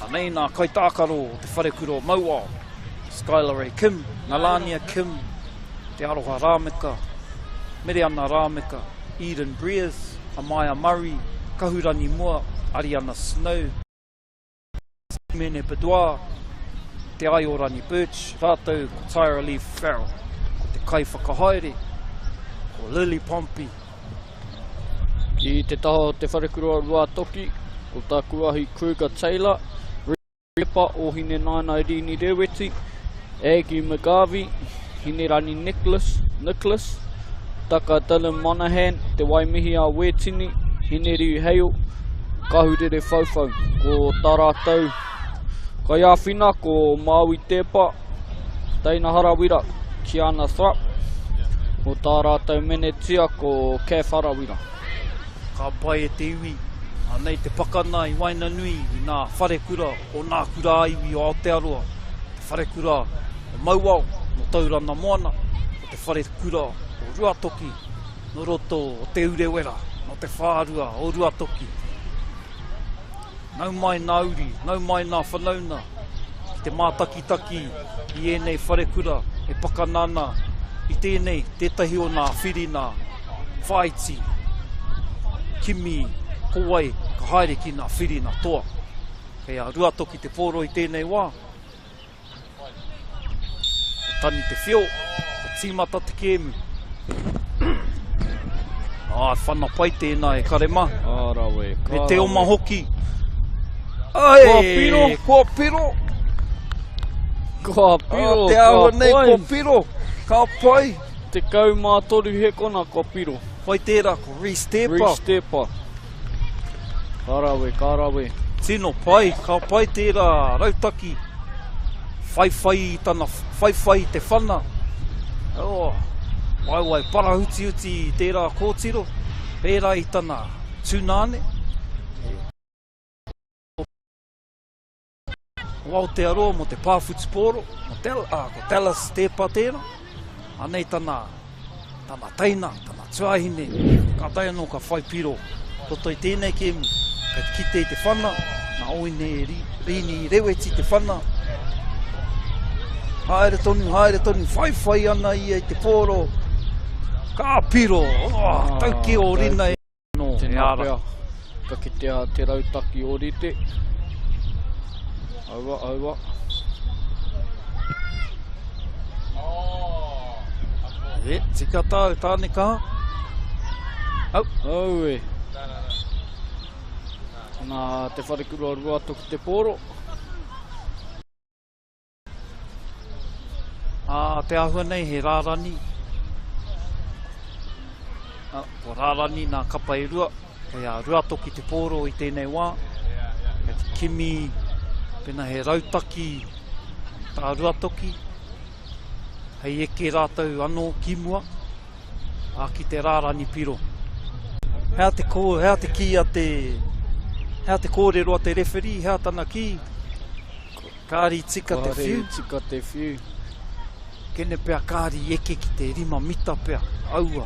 Anei nā kaitākaro o te wharekura o Mauao, Skylar Ray Kim, Nalania Kim, te aroha Rāmeka, Miriana Rāmeka, Eden Breers, Amaya Murray, Kahurani Mua, Ariana Snow, Mene Boudoir, te Aiorani Birch, rātou ko Tyra Lee Farrell, ko te Kai Whakahaere, ko Lily Pompey. I te taho te wharekura o Ruatoki, ko Takuahi Kruger Taylor, Repa o Hine Naina Rini Reweti, Aggie McGarvey, Hine Rani Nicholas, Taka Dylan Monahan, te Waimihi a Wetini, Hine Riu Hale, Kahurere Whauwhau, ko Taratau, ka Iawhina, ko Maui Tepa, Teina Harawira, Kiana Thrupp, ko Taratau Menetia, ko Kev Harawira. Ka pai e te iwi, anei te pakana i Wainanui i nā wharekura o nā kura iwi o Aotearoa, te wharekura o Mauao, no Taurana Moana, o te wharekura o Ruatoki, no roto o te Urewera, no te whārua o Ruatoki. Nau mai nā uri, nau mai nā whanauna, ki te mātakitaki i enei wharekura e pakanana i tēnei tētahi o nā whirina, whaiti, Kimi, Kowai, ka haere ki nā whirina toa. Kei a Ruatoki te pōro i tēnei wā. Ko tani te whio, ko tīmata te kēmu. Whana pai tēnā e karema. Arawe, Me te oma hoki. Ai, kua piro. Kua piro, Te awa nei, kua piro. Ka pai. Te kaumātoru he kona, kua piro. Pai tērā, ko Reece Tepa. Reece Tepa. Kārawe. Tino pai, ka pai tērā rautaki. Whaiwhai te whana. Wai, parahuti i tērā kōtiro. Pērā i tana tūnane. O Aotearoa mo te Whutuporo, ko Dallas Tepa tērā. Anei tana teina, tana tuahine, ka tai anō ka whai piro. Toto i tēnei kēmu, ka kite i te whana, nā oine rini reweti te whana. Haere tonu, whai ana ia i te pōro. Ka piro, tauki o rina e. No, te nāpea, ka kitea te rautaki o rite. Aua. Tika tāu, tāne kaha. Au e. Nā te wharekura o Ruatoki te pōro. Te ahua nei he rārani. Ko rārani nā kapa e rua. Kei a Ruatoki te pōro i tēnei wā. Kei te kimi, pena he rautaki tā Ruatoki. Hei eke rātou anō ki mua, ki te rārani piro. Hea te kōrero a te referee, hea tana ki. Kāri tika te whiu. Kene pea kāri eke ki te 5 mita pea, aua.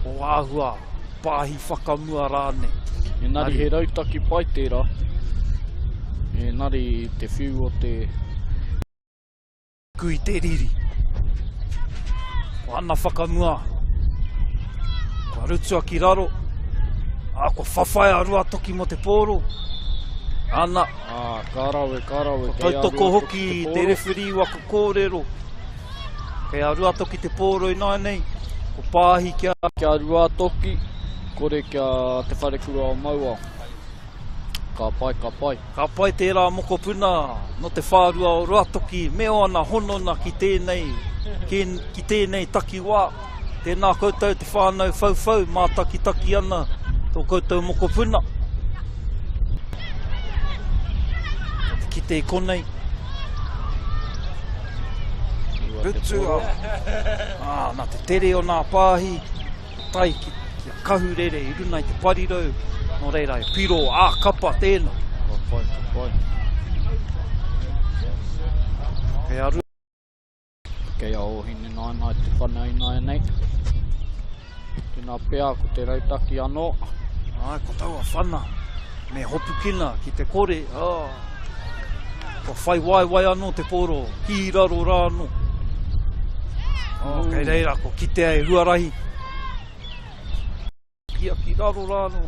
O āhua, pāhi whakamua rāne. Nari he rautaki pai tērā. Nari te whiu o te... Kui te riri. Ko ana whakamua. Ko rutua ki raro. Ko whawhai a Ruatoki mo te pōro. Ana. Kārawe. Ko tautoko hoki te referee wako kōrero. Kei a Ruatoki te pōro i nei. Ko pāhi kia Ruatoki. Kore kia te wharekura o Mauao. Ka pai. Ka pai tērā moko puna no te whārua o Ruatoki. Meo ana honona ki tēnei taki wā. Tēnā koutou te whānau whau, mā taki ana. Tō koutou moko puna. ki te konei. Rutu nā te tere o nā pāhi, tai ki kahurere i runa i te parirau, no reira e piro kapa tēnā. Ka pai. Kei aru. Kei a ohine nāna i te whanau nai nei. Tēnā pēa ko te rautaki anō. Ai, ko taua whana, me hopu kina ki te kore. Ko whai wai anō te poro, hi raro rāno. Kei reira, ko kite ai ruarahi. Kia ki raro rāno,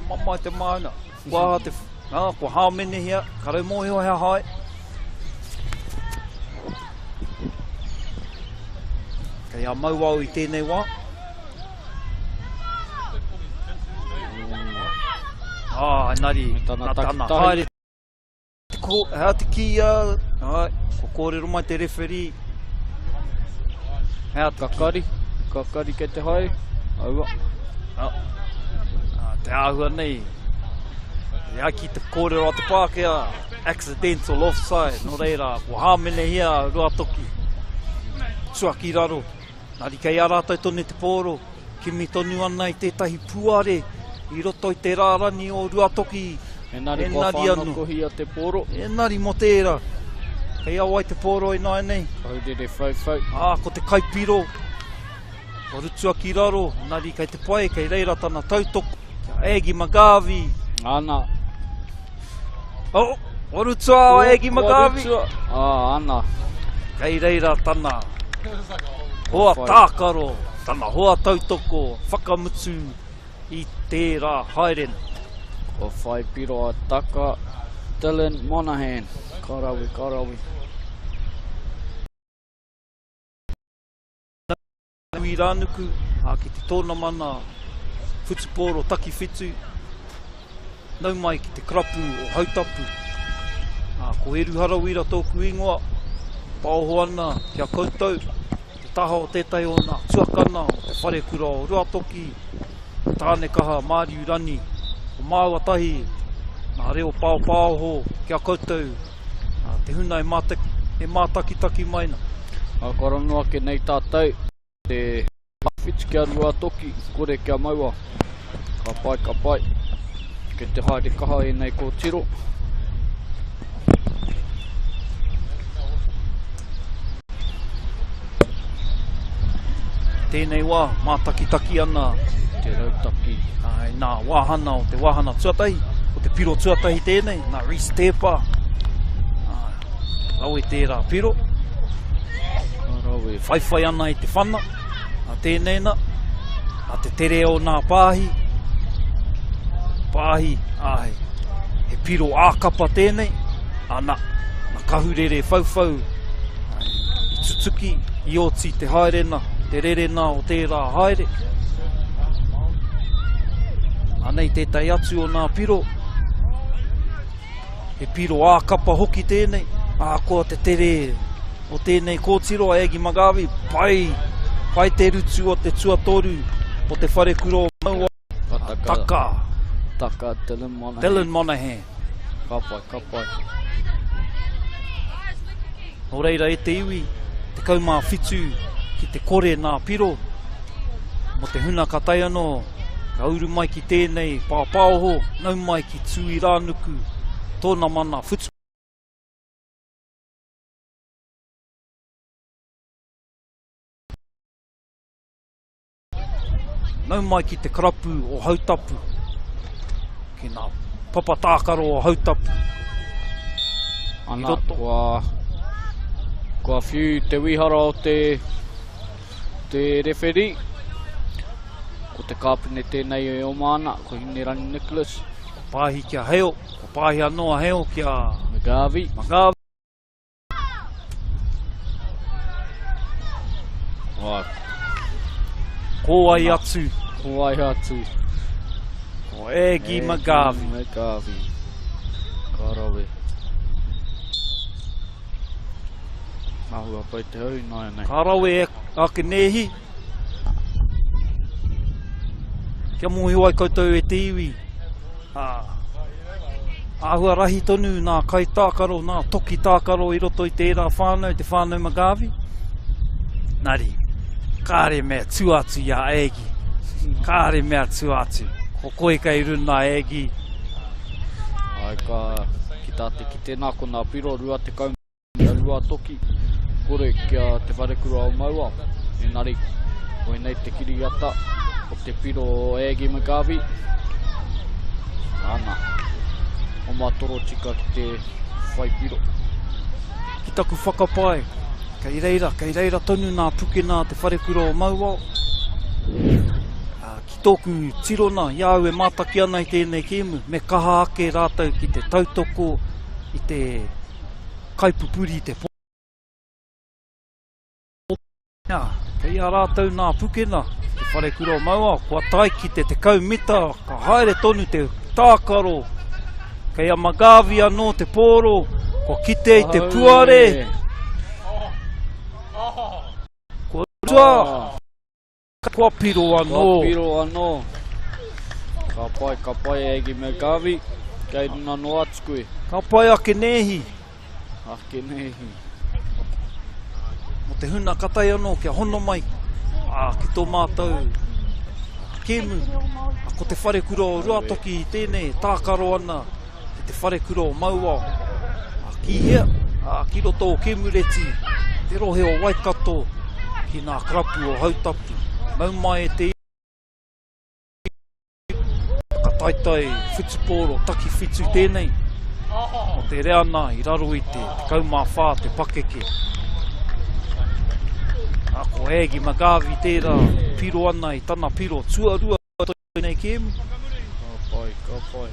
mamai te mauna. Kua te, ko hāmene hea, karau mōheo hea hai. Kei a mau au i tēnei wā. Nari, Tana tana, takitahi. haere. Hea te kia, ko kōrero mai te referee. Hea te Kakari kei te haere. Aua. Te āhua nei. Hea ki te kōrero a te Pākehā, accidental offside, no reira, ko hāmene hea rua toki. Tua ki raro. Nari kei ārātai tone te pōro, ki mi tonu ana i tētahi puare, i roto i te rārani o rua toki. Enari kua whānoko hia te pōro. Enari mo tērā. Kei awai te pōro i nai nei. Kaurere whau. Ko te kaipiro. O rutua ki raro, nari kei te pai, kei reira tana tautoko. Kia Egi Magavi. Ana. O rutua o Egi Magavi. Ana. Kei reira tana hoa tākaro, tana hoa tautoko, whakamutu i tērā haeren. Ko whai piro a taka, Dylan Monahan. Karawi. Tuiranuku, ki te Tonamana Whutuporo Takiwhitu. Nau mai ki te krapu o hautapu. Ko eruhara wira tōku ingoa, pāho ana kia koutou. Te taha o tētai o nā tuakana o te wharekura o ruatoki. Tāne kaha Māriu rani o māua tahi. Nā reo pāho kia koutou. Te huna e mātakitaki maina. Karanua ke nei tātou. Te whitu kia rua toki, kore kia maua. Ka pai. Ke te haere kaha e nei ko tiro. Tēnei wā, mātakitaki ana. Te rautaki. Nā wāhana o te wāhana tuatahi, o te piro tuatahi tēnei, nā Reese Tepa. Rau e tērā piro. Karawi. Whaiwhai ana i te whana. Tēnei na, te tere o nā pāhi. He piro ākapa tēnei. Nā kahurere whauwhau. I tutuki, i oti te haerena, te rerena o tērā haere. Anei tētai atu o nā piro. He piro ākapa hoki tēnei. Koa te tere o tēnei kōtiro a Egi Magavi. Pai te rutu o te tuatoru, o te wharekuro o maua. Taka, Dylan Monahan. Ka pai. O reira e te iwi, te kaumā whitu ki te kore nā piro. Mo te huna ka tai anō, ka uru mai ki tēnei pāpāoho, nau mai ki Tuiranuku, Tonamana Whutuporo. Nau mai ki te krapu o hautapu, ki nā papatākaro o hautapu. Ana, kua whiu te wihara o te referee. Ko te kāpune tēnei e o mana, ko Hinerani Nicholas. Pāhi kia heo, ko pāhi anoa heo kia Magavi. Ko ai atu. Ko Egi Magavi. Karawi. Mahua pai te hau nai nei. Karawe ake nehi. Kia muhi wai koutou e te iwi. Āhua rahi tonu nā kai tākaro, nā toki tākaro I roto I tērā whānau, te whānau magāwi. Nari, kāre mea tuatu ia egi. Kāre mea tuatu. Ko koe kai runa egi. Ai ka ki tāte ki tēnā ko nā piro rua te kaumi a rua toki. Kore kia te wharekura o maua. Engari, koe nei te kiriata o te piro o egi magāwi. Ana, o mātoro tika ki te whaipiro. Ki taku whakapai. Kei reira tonu nā pukena te wharekura o maua. Ki tōku tirona, iau e mātaki ana I tēnei kēmu, me kaha ake rātau ki te tautoko I te kaipupuri te pō. Kei a rātau nā pukena, te wharekura o maua, kua tai ki te kaumita, ka haere tonu te tākaro. Kei a magāwi anō te pōro, kua kite I te puare. Kua tua. Kua piro anō. Kua piro anō. Ka pai egi me kawi. Kei runa no atu koe. Ka pai ake nehi. Ake nehi. Mo te huna katai anō kia hono mai. Ki tō mātou. Kēmu. Ko te wharekura o ruatoki I tēnei. Tākaro ana. Te wharekura o maua. Ki hea. Ki roto o kēmureti. Te rohe o Waikato. Ki nā krapu o Hautapu. Maumai e te ka Taite Whutuporo Takiwhitu tēnei. O te reana I raro I te kaumawhā, te pakeke. Ko egi magāwi tērā, piro ana I tana piro tuarua tēnei kēmu. Ka pai.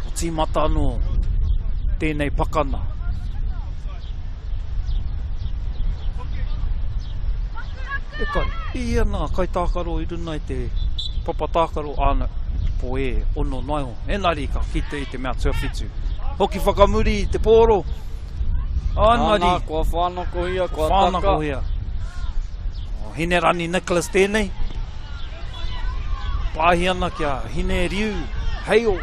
O tīmata anō tēnei pakana. E kai, I ana kai tākaro I runa I te papa tākaro ana po e ono naiho. Engari ka kite I te mea tuawhitu. Hoki whakamuri I te pōro. Anari. Ana, kua whanoko hia, kua taka. Whanoko hia. Hine rani Nicholas tēnei. Pāhi ana kia hine riu. Heio.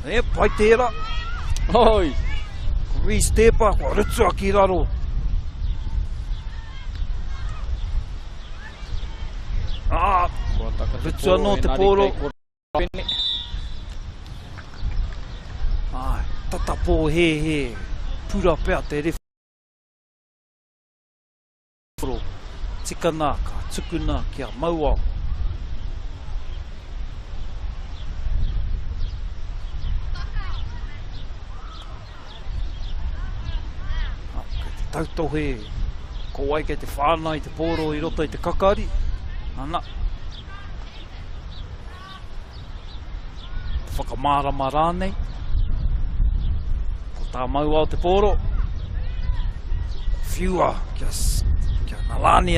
E, pai tērā. Oi. Ko re-stepa, ko rutua ki raro. Rutua no te pōro. Tata pō he. Pura pēr te rewhiro. Tika nā ka tukuna kia maua. Te tautohe. Ko wai kei te whānai, te pōro I roto I te kakari. Ana. Whakamārama rānei. Ko tā maua o te pōro. Whiua kia nalani.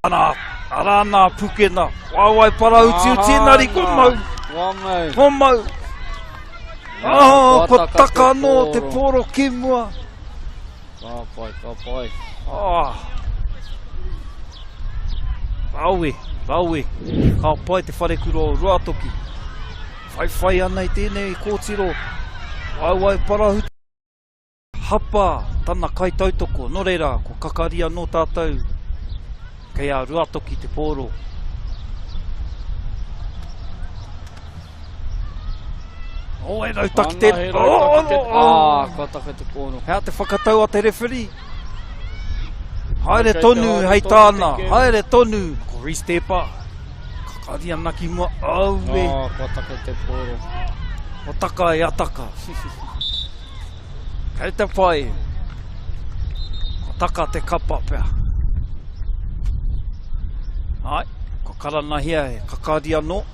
Arana pukena. Wawai parau tiutinari ko mau. Ko mau. Ko taka anō te pōro ki mua. Ka pai. Raue. Ka pai te wharekura o ruatoki. Whai ana I tēnei kōtiro. Wai parahutu. Hapa, tana kai tautoko. No reira, ko kakari anō tātou. Kei a ruatoki te pōro. E rautaki te... Ka taka te pōro. Hea te whakatau a te rewhiri. Haere tonu hei tāna. Haere tonu. Ko re-stepa. Kakari ana ki mua. Ka taka te pōro. O taka e ataka. Kei te pai. Ko taka te kapa pēr. Ai, ko karana hia e kakari anō.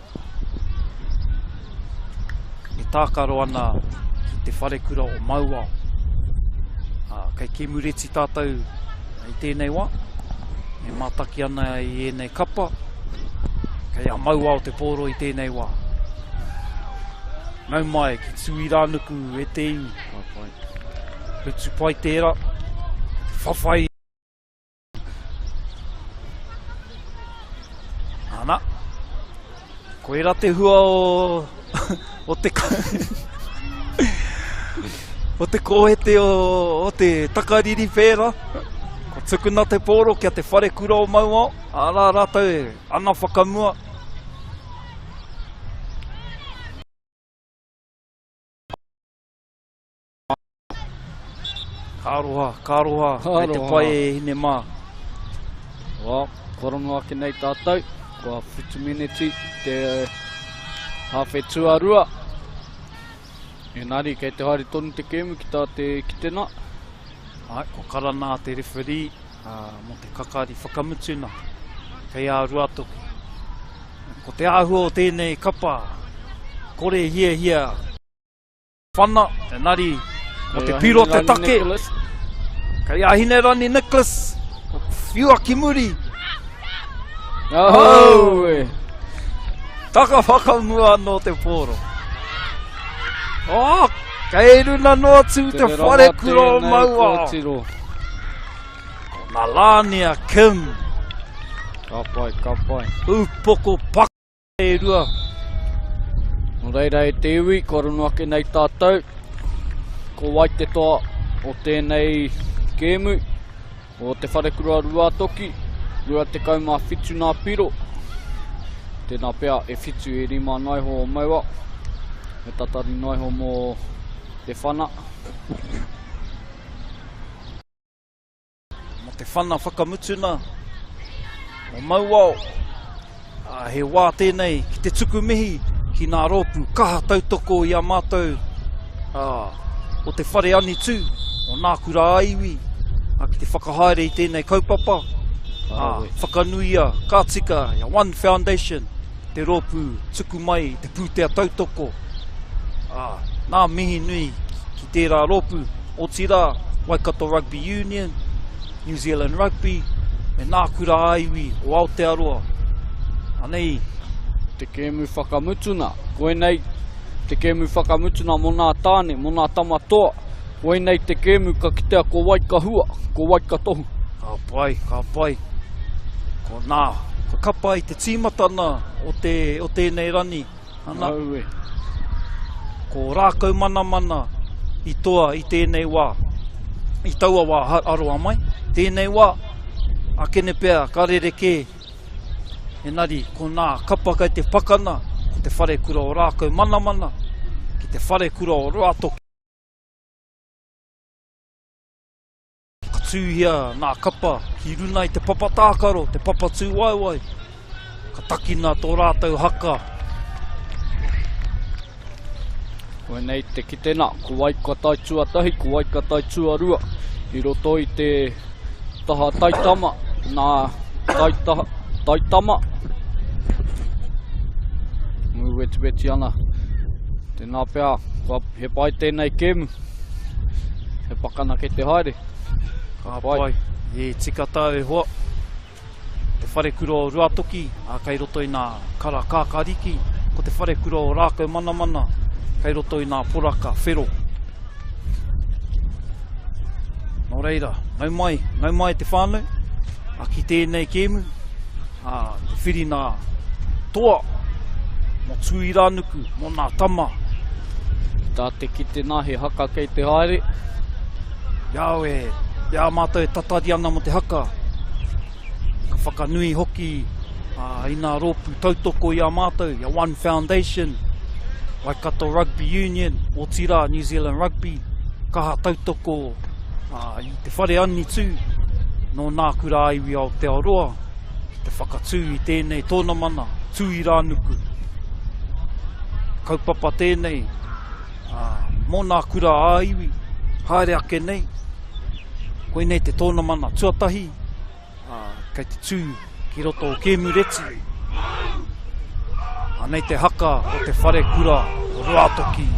E tākaro ana ki te wharekura o maua. Kei kemureti tātou I tēnei wā. Me mātaki ana I ēnei kapa. Kei a maua o te pōro I tēnei wā. Mau mai ki Tuiranuku e te iwi. Hutu pai tērā. Whawhai. Ana. Koera te hua o te o te kohete o te takariri pēra. Ko tukuna te pōro kia te whare kura o maua. Ara rātou e ana whakamua. Kāroha, e te pai e hine mā. Wā, korongo ake nei tātou. Kua whitu miniti te hawhe tuarua. Engari, kei te haere tonu te kēmu ki tā te kitena. Ai, ko karana te referee, mo te kakari whakamutuna. Kei a ruatoki. Ko te āhua o tēnei kapa. Kore hia. Whana, engari, mo te piro te take. Kei a hine rani Nicholas. Whiua ki muri. Ahau! Taka whakamua no te pōro. Oh, kei runa no atu te whare kura o maua. Ko nā lānia Kim. Ka pai. Upoko paka e rua. No reira e te iwi, koronu ake nei tātou. Ko wai te toa o tēnei kēmu. O te wharekura rua toki, rua te kaumā whitu nā piro. Tēnā pēr e whitu e rima naiho o maua. E tatari naiho mō te whana. Mo te whana whakamutuna o maua. He wā tēnei ki te tuku mihi ki nā rōpu kaha tautoko i a mātou. O te whare ani tū o nā kura aiwi. Ki te whakahaere i tēnei kaupapa. Whakanuia, kātika, ia One Foundation. Te rōpū, tuku mai, te pūtea tautoko. Nā mihi nui ki tērā rōpū. O tira, Waikato Rugby Union, New Zealand Rugby, me nā kura aiwi o Aotearoa. Anei, te kēmu whakamutuna. Koe nei, te kēmu whakamutuna mō nā tāne, mō nā tamatoa. Koe nei te kēmu ka kitea ko waika hua, ko waika tohu. Ka pai. Ko nā, ka kapa i te tīmatana o tēnei rani. Ana, ko rākau mana i toa i tēnei wā. I taua wā aroa mai. Tēnei wā, a kene pēr, ka rereke. Engari, ko nā kapa kai te pakana, ko te whare kura o rākau mana, ki te whare kura o rātoki. Tūhia nā kapa, ki runa i te papa tākaro, te papa tū waiwai. Ka takina tō rātou haka. Koe nei te kitena, ko waika tai tuatahi, ko waika tai tuarua. I roto i te taha taitama, nā taitama. Mu weti ana. Tēnā pēr, he pai tēnei kēmu. He pakana ke te haere. Ka pai, e tika tau e hoa. Te whare kura o ruatoki, a kai roto i nā kara kākariki. Ko te whare kura o rākau mana, kai roto i nā poraka whero. Nō reira, ngau mai te whānau. A ki tēnei kēmu, te whiri nā toa, mo Tuiranuku, mo nā tama. Tā te kitena he haka kei te haere. Ia mātou e tatari ana mo te haka. Ka whakanui hoki i nā rōpū tautoko i a mātou, ia One Foundation, Waikato Rugby Union, o tira New Zealand Rugby, kaha tautoko i te whare ani tū, no nā kura aiwi ao te aroa, te whakatū i tēnei Tonamana, Tuiranuku. Kaupapa tēnei, mō nā kura aiwi, haere ake nei, koe nei te Tonamana tuatahi, kei te tū ki roto o kēmu reti. Anei te haka o te whare kura o ruatoki.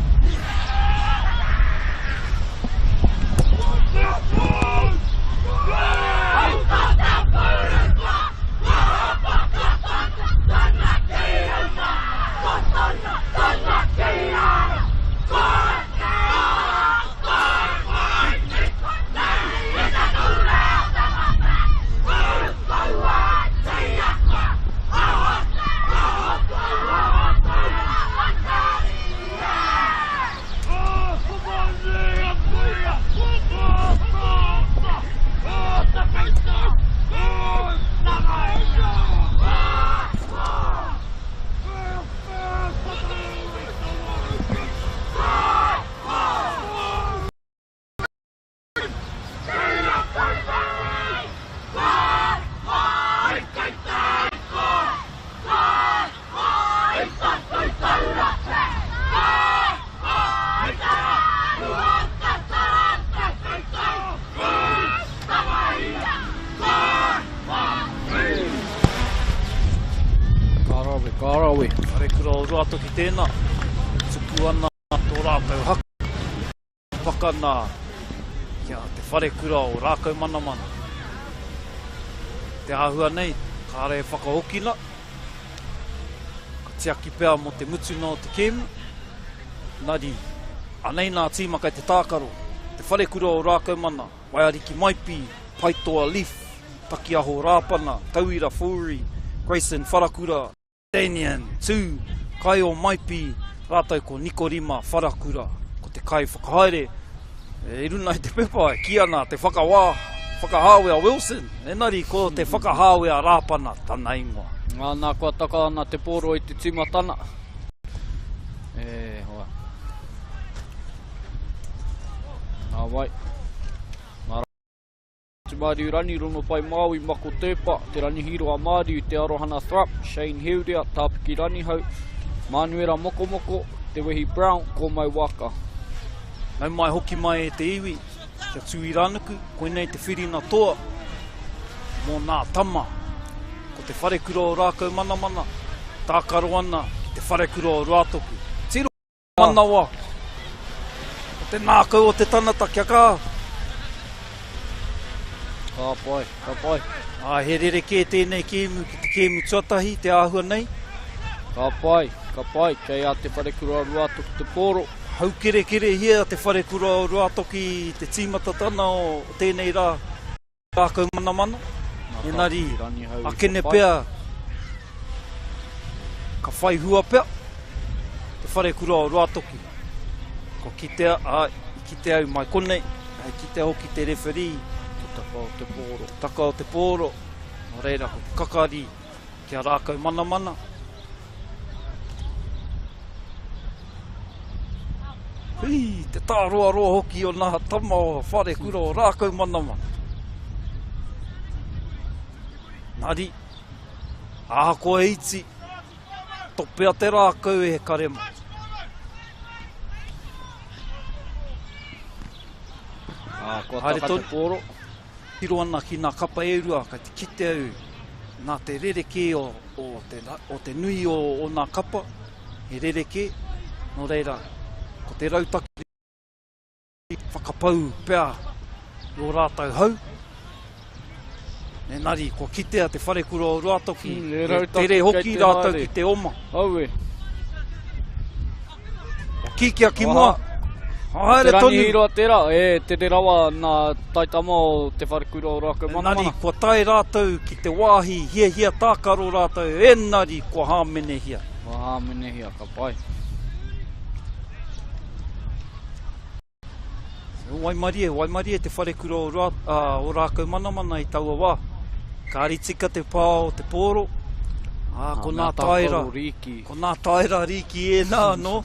Kārawe. Whare kura o rua toki tēnā. Tuku ana tō rākau haka. Whakana kia te whare kura o rākau manamana. Te āhua nei, kāre whakaokina. Ka tiaki pēr mo te mutuna o te kēmu. Nari, anei nā tīma kai te tākaro. Te whare kura o rākau mana. Waiariki Maipi, Paitoa Leaf, Takiaho Rāpana, Tauira Fūri, Grayson Wharakura, Danian, Tū, Kai o Maipi, rātou ko Nikorima Wharakura, ko te kai whakahaere. E runa i te pepa, ki ana te whakahāwea Wilson. Enari ko te whakahāwea Rāpana, tāna ingoa. Nā kua taka ana te pōro i te timatana. Hoa. Nā wai. Te Māori rani rono pai Māui mako tēpa, te rani hiro a Māori te arohana Thrup, Shane Hildia, tāpiki rani hau, Manuera Mokomoko, te Wehi Brown, ko mai waka. Nau mai hoki mai e te iwi, kia Tuiranuku, koenei te whirina toa, mō nā tama, ko te whare kura o rākau manamana, tākaro ana ki te whare kura o rātoku. Tiro manawa, ko te nākau o te tanata kia kā. Ka pai, ka pai. He rereke tēnei kēmu ki te kēmu tuatahi, te āhua nei. Ka pai, kei a te whare kura o rātoki te pōro. Hau kere hia te whare kura o rātoki te tīmatatana o tēnei rākau manamana. Enari, akene pēr, ka whai hua pēr, te whare kura o rātoki. Ko ki te au mai konei, ki te hoki te referee, taka o te pōro, o reira ko te kakari kia rākau manamana. Hui, te tāroa hoki o nā tama o whare kura o rākau manamana. Nari, āko e iti, topea te rākau e he karema. Kua taka te pōro. Tiro ana ki nā kapa eurua, ka te kite au, nā te rereke o te nui o nā kapa, he rereke, no reira, ko te rautaki whakapau pēr o rātau hau. Nari, ko kitea te whare kura o rātoki, te re hoki rātau ki te oma. Aue. Kikia ki mua. Te rani hiroa tērā, te re rawa nā taitama o te whare kura o rākau manamana. Nari, ko tai rātau ki te wāhi, hia tākaro rātau, nari, ko hāmene hia. Ko hāmene hia, ka pai. Waimarie te whare kura o rākau manamana i taua wā. Ka ritika te pā o te pōro. Ko nā taira riki e nā, no?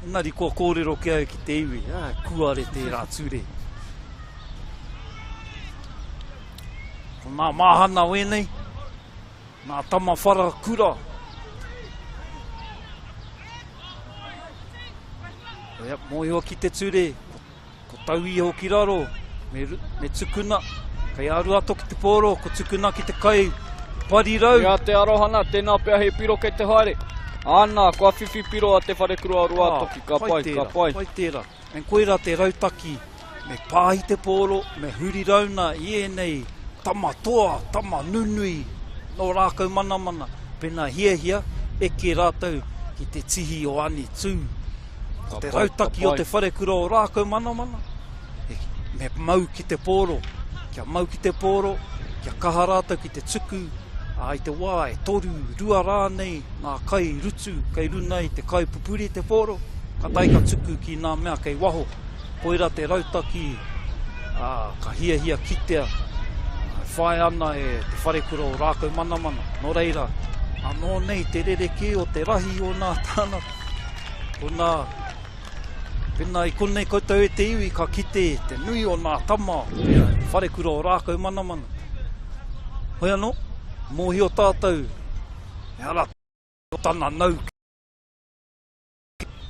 Nari kua kōrero ki au ki te iwi, kuare te rāture. Ko nā māhana wenei, nā tama whara kura. Mōhio ki te ture, ko tauhi ho ki raro, me tukuna, kai arua toki te pōro, ko tukuna ki te kai parirau. Ia te arohana, tēnā pēr he piro kei te haere. Ana, kua whiwhi piro a te whare kura o rātoki, ka pai. Pai tērā. En koera te rautaki, me pāhi te pōro, me huri rauna, nei, tama toa, tama nunui, no rākau manamana. Pena hia, eke rātau ki te tihi o ani tū. Ko te rautaki o te whare kura o rākau manamana. Me mau ki te pōro, kia mau ki te pōro, kia kaha rātau ki te tuku, ai te wā e toru, rua rānei, nā kai rutu, kai runai, te kai pupuri te pōro, ka taika tuku ki nā mea kei waho, koera te rautaki, ka hia kitea, whae ana e te whare kura o rākau manamana, no reira, anō nei te rereke o te rahi o nā tāna, o nā, pena i konei koutou e te iwi, ka kite te nui o nā tama, whare kura o rākau manamana. Hoi anō? Mōhi o tātou, e ara o tana nau,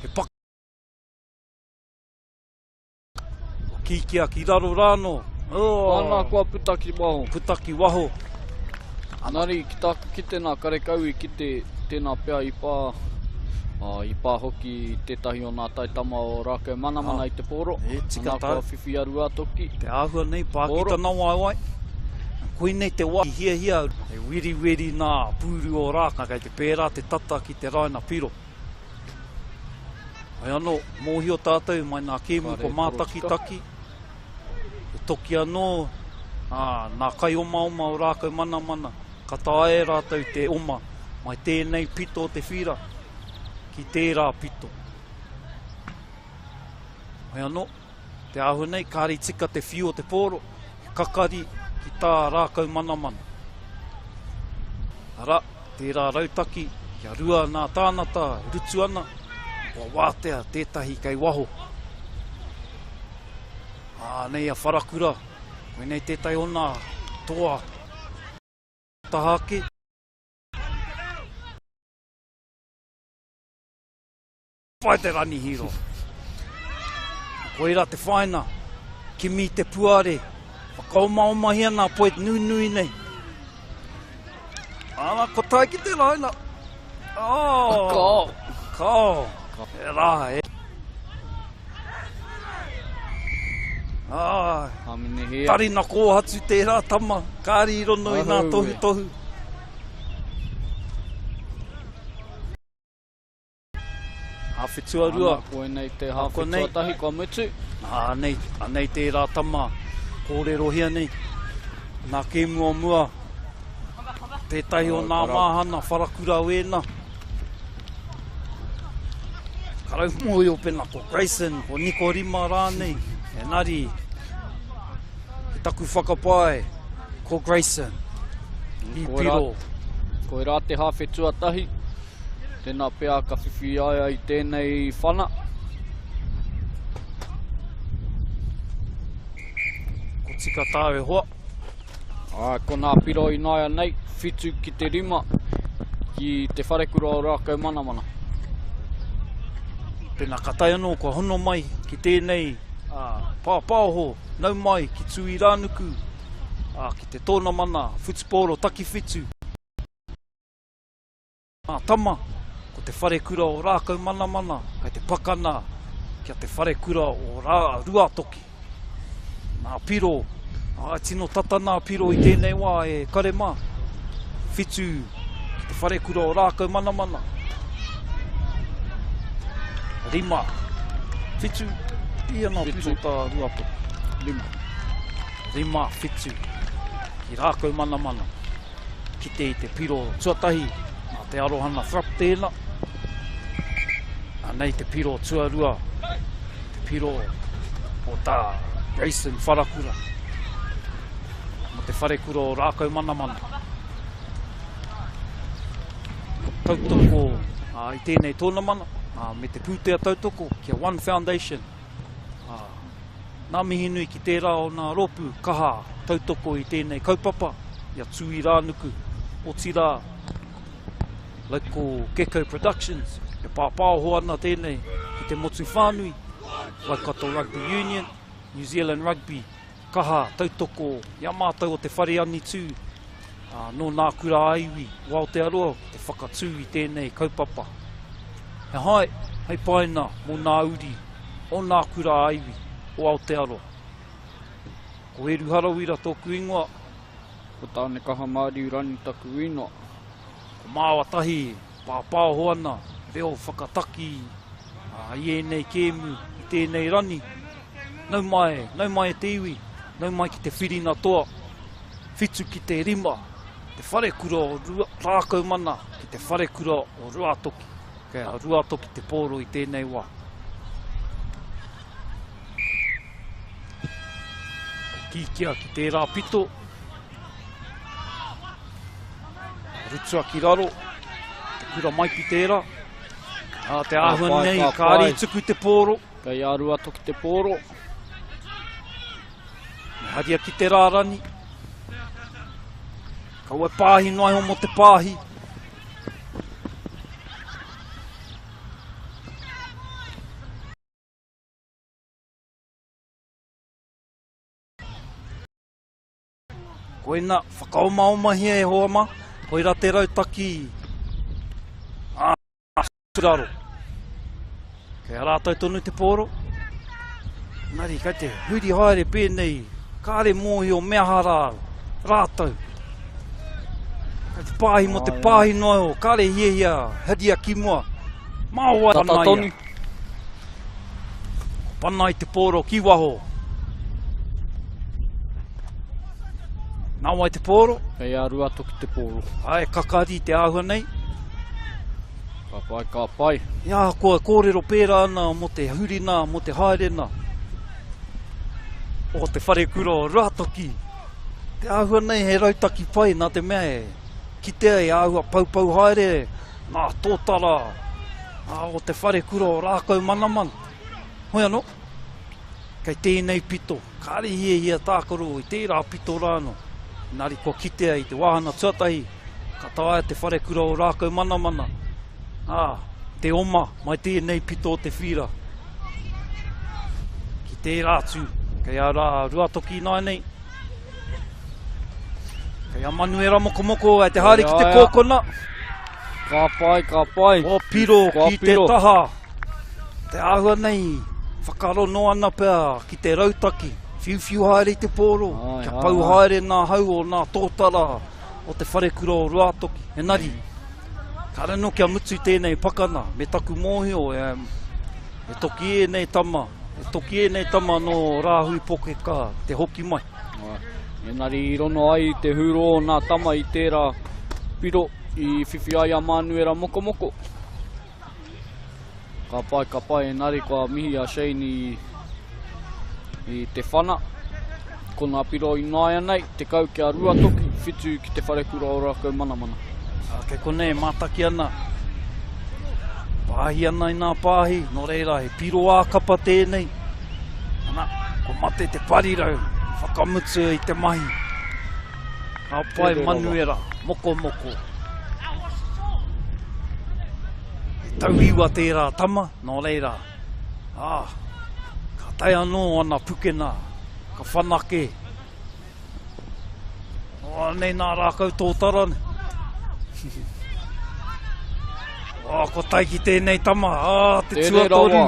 he paka, o kikia ki raro rāno, Ana kua putaki waho. Putaki waho, Nari, ki tāku ki tēnā karekau ki tēnā pea i pā hoki tētahi o nā taitama o rākau manamana I te pōro. Tika Anā kua whiwhi arua toki. Te āhua nei, pākita nā waiwai. Koe nei te wā, hia, e wiri nā pūru o rāka, kei te pērā te tata ki te raina piro. Ai anō, mōhi o tātou, mai nā kēmu ko mātaki-taki. E toki anō, nā kai oma o rākau manamana. Ka tāe rātou te oma, mai tēnei pito te whira, ki tērā pito. Ai anō, te āhua nei, kāri tika te whiu o te pōro, kakari, ki tā rākau manamana. Ara, tērā rautaki, kia rua nā tānata, rutu ana, wa wātea tētahi kei waho. Nei a wharakura, koe nei tētai o nā toa tahake. Whai te rani hiro. Koe rā te whaina, kimi te puare, whakaoma hia nā poe nui nei. Ko tai ki te raina. Kao. E rā, e. Tari na kōhatu tērā tama, kāri I rono I nā tohu. Hawhetua rua. Koe nei te hawhetua tahi kua mutu. Nei tērā tama, kōrero hia nei. Nā kēmu o mua. Tētahi o nā māhana, wharakura wēna. Karau moi o pena ko Grayson, ko Niko Rima rānei. Nari, he taku whakapae, ko Grayson. I piro. Koe rā te hawhetua tahi. Tēnā pea ka whiwhi ai I tēnei whana. Ko tika tāwe hoa. Ko nā piro I nāia nei, whitu ki te rima, ki te wharekura o rākau manamana. Pena katai anō, ko hono mai ki tēnei pāpāho, nau mai ki Tuiranuku, ki te Tonamana Whutuporo Takiwhitu. Tama, ko te wharekura o rākau manamana, kei te pakana, kia te wharekura o rua toki. Nā piro, tino tata nā piro I tēnei wā e karema, whitu ki te wharekura o rākau manamana. Rima, whitu, ia nā piro tā rua toki. Rima, whitu, ki rākau manamana, ki te piro tuatahi, nā te arohana thrap tēnā. Nei te piro tuarua, te piro o tā Grayson wharakura. Mo te wharekura o rākau manamana. Tautoko I tēnei Tonamana, me te pūtea tautoko kia One Foundation. Nā mihi nui ki tērā o nā ropu kaha tautoko I tēnei kaupapa, ia Tuiranuku, o tira Local Gecko Productions. E pāpāho ana tēnei ki te motu whānui, Waikato Rugby Union, New Zealand Rugby, kaha, tautoko, ia mātou o te whare ani tū, no nā kura aiwi, wa Aotearoa, te whakatū I tēnei kaupapa. He hai, hei paina mō nā uri, o nā kura aiwi, o Aotearoa. Ko Eru Harawira tōku ingoa. Ko tāne kaha Māori urani taku inoa. Ko māua tahi, pāpāho ana, reo whakataki, I enei kēmu, I tēnei rani. Nau mai e te iwi, nau mai ki te whirina toa, whitu ki te rima, te wharekura o rākau mana, ki te wharekura o ruatoki. Kei ruatoki te pōro I tēnei wā. Kikia ki tērā pito. Rutua ki raro, te kura maipi tērā. Te āhua nei, kāri tuku te pōro. Kei ārua toki te pōro. Haria ki te rārani. Kaua pāhi noai mo te pāhi. Ko Koina, whakaoma hia e hoa ma. Koira te rautaki. Turaro. Kei a rātou tonu te pōro. Nari, kai te huri haere pēnei. Kāre mōhi o mea hara. Rātou. Kai te pāhi mo te pāhi noa o. Kāre hiehia. Haria ki mua. Māua Tatatoni. Pana i te pōro ki waho. Nāua i te pōro. Kei a rua toki te pōro. Ai, kakari te āhua nei. Ka pai. Ia, koa kōrero pērā ana mo te hurina, mo te haerena. O te wharekura o rātoki. Te āhua nei he rautaki pai, nā te mea e. Kitea e āhua paupau haere. Nā tōtara. O te wharekura o rākau manaman. Hoi anō. Kei tēnei pito. Kāre hia tākaro i tērā pito rāno. Nāri ko kitea i te wāhana tuatahi. Ka tawaia te wharekura o rākau manamana. Te oma, mai tēnei pito o te whira. Ki te rātu, kei a ruatoki nai nei. Kei a manuera mokomoko, ai te haere ki te kōkona. Ka pai. O piro, ki te taha. Te āhua nei, whakarono ana pēr, ki te rautaki. Whiu haere i te pōro. Kia pau haere nā hau o nā tōtara o te wharekura o ruatoki. Enari, kāre no kia mutu tēnei pakana, me taku mōhio e toki e nei tama. E toki e nei tama no rāhui poke ka, te hoki mai. Enari i rono ai te huro o nā tama i tērā piro i whiwhiai a manuera mokomoko. Ka pai, enari kua mihi a Shane i te whana. Ko nā piro i nāia nei, te kau kia rua toki, whitu ki te wharekura o rākau manamana. Kei konei mātaki ana. Pāhi ana i nā pāhi, no reira he piro ākapa tēnei. Ana, ko mate te parirau, whakamutu i te mahi. Ka pai manuera, mokomoko. E tauhiwa tērā tama, no reira. Ka tai anō ana pukena, ka whanake. Nei nā rākau tōtara ne. Ko tai ki tēnei tama, te tuatoru.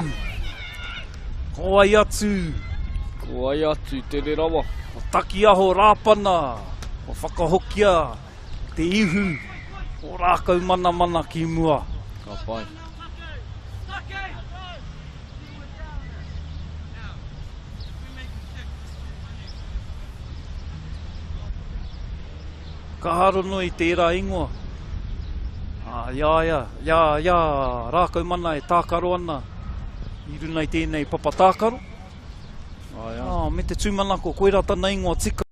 Ko ai atu, tere rawa. O taki aho rāpana, o whakahokia, te ihu, o rākau mana ki mua. Ka pai. Ka haro no i tērā ingoa. Ia, rākau mana e tākaro ana. I runa i tēnei papa tākaro. Me te tūmanako, koe rā tana ingoa tika.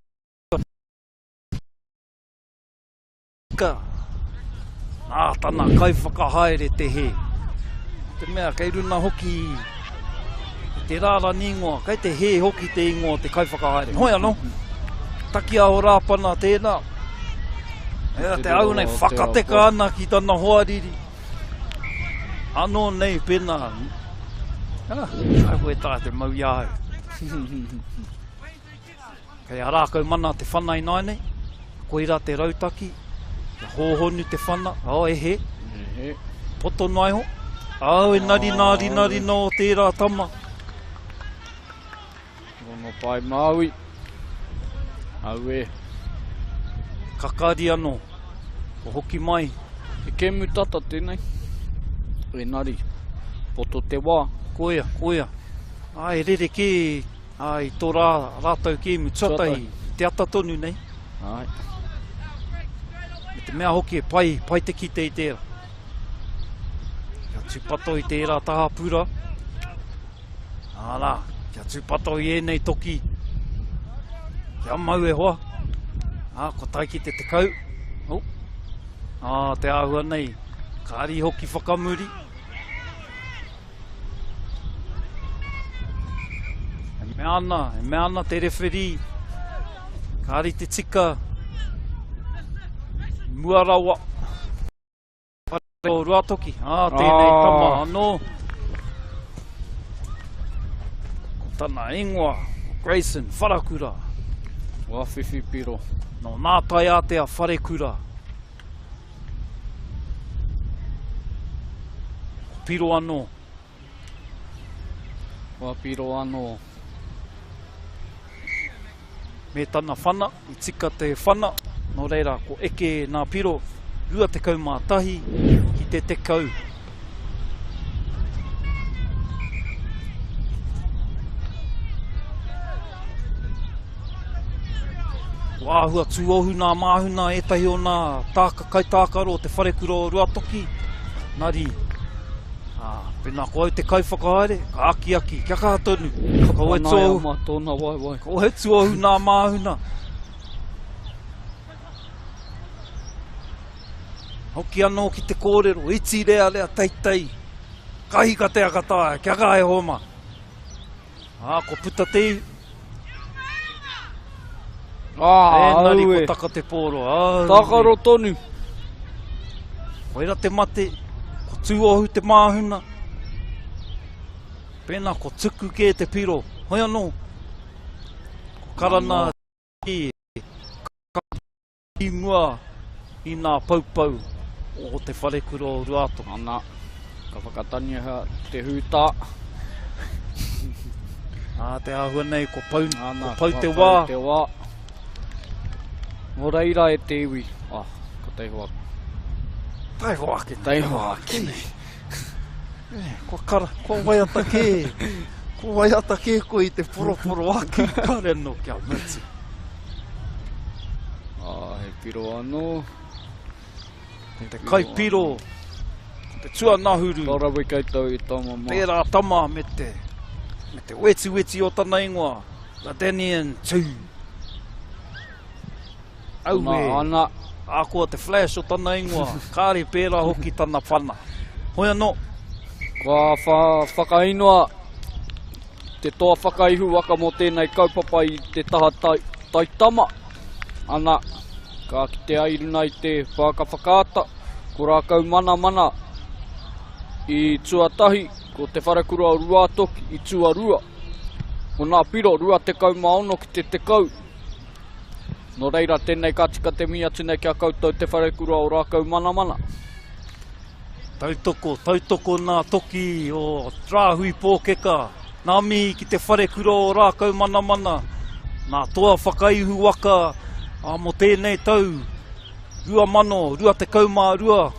Tana kai whakahaere te he. Te mea, kei runa hoki te rāra ni ingoa, kei te he hoki te ingoa te kai whakahaere. Hoi anō, taki aho rāpana tēnā. Te au nei whakateka ana ki tana hoariri. Anō nei pēnā. Kai koe tā te mau iau. Kei a rākau mana te whanai nai nei. Koira te rautaki. Te hōhonu te whana. He. Poto nai ho. E nari no tērā tama. Rono pai Maui. Kakari anō. Ko hoki mai. E kemu tata tēnei. Nari. Poto te wā. Koia. E rere ke. I tō rātau kēmu tuatahi. Te ata tonu nei. Me te mea hoki e pai te kite i tērā. Kia tūpato i tērā taha pura. Kia tūpato i enei toki. Kia mau e hoa. Ko tai ki te kau. Te āhua nei. Kāri hoki whakamuri. E mea ana te rewhiri. Kāri te tika. Muarawa. O ruatoki. Tēnei tama anō. Ko tana ingoa. Grayson, wharakura. Whawhiwhi piro. No nā tai a te a whare kura. Piro anō. Wa piro anō. Me tana whana, I tika te whana, no reira, ko eke nā piro, rua te kau mā tahi, ki te te kau. Wāhua tūohu nā māhuna etahi o nā kaitākaro te wharekura o Ruatoki. Nari, pena ko au te kai whakaare, ka aki, kia kaha tonu. Ka oe tūohu. Tōna wai. Ka oe tūohu nā māhuna. Hoki anō ki te kōrero, iti rea teitei. Kahika te akatāe, kia kaha e homa. Ko puta te iu. Nari ko taka te pōro. Takaro tonu. Koira te mate, ko tūohu te māhuna. Pēnā ko tuku ke te piro. Hoi anō. Ko karana i mua I nā paupau o te wharekura o Ruato. Ana, ka whakatania te hūtā. Te ahua nei, ko pau te wā. wā. Te wā. Mo reira e te iwi. Ko teihoa. Taihoa ke. Teihoa ke. Ko waiata ke. Ko waiata ke ko I te poroporo aki. Kare no kia mutu. He piro anō. Te kai piro. Te tuanahuru. Tarawe koutou I tama mā. Pērā tama me te weti o tana ingoa. La Danian 2. Au Ana. Ako te flash o tana ingoa. Kāre pērā hoki tana whana. Hoi anō. Kua whakainoa te toa whakaihu waka mo tēnei kaupapa I te taha taitama. Ana, ka ki te airuna I te whakawhakaata, ko rākau mana I tuatahi, ko te wharekura o Ruatoki I tuarua. Ko nā piro, rua te kau maono ki te kau. No reira tēnei ka tika te mia tēnei kia koutou te wharekura o rākau mana. Tautoko nā toki o rāhui pōkeka. Nā mihi ki te wharekura o rākau mana. Nā toa whakaihu waka mo tēnei tau. Rua te kaumārua.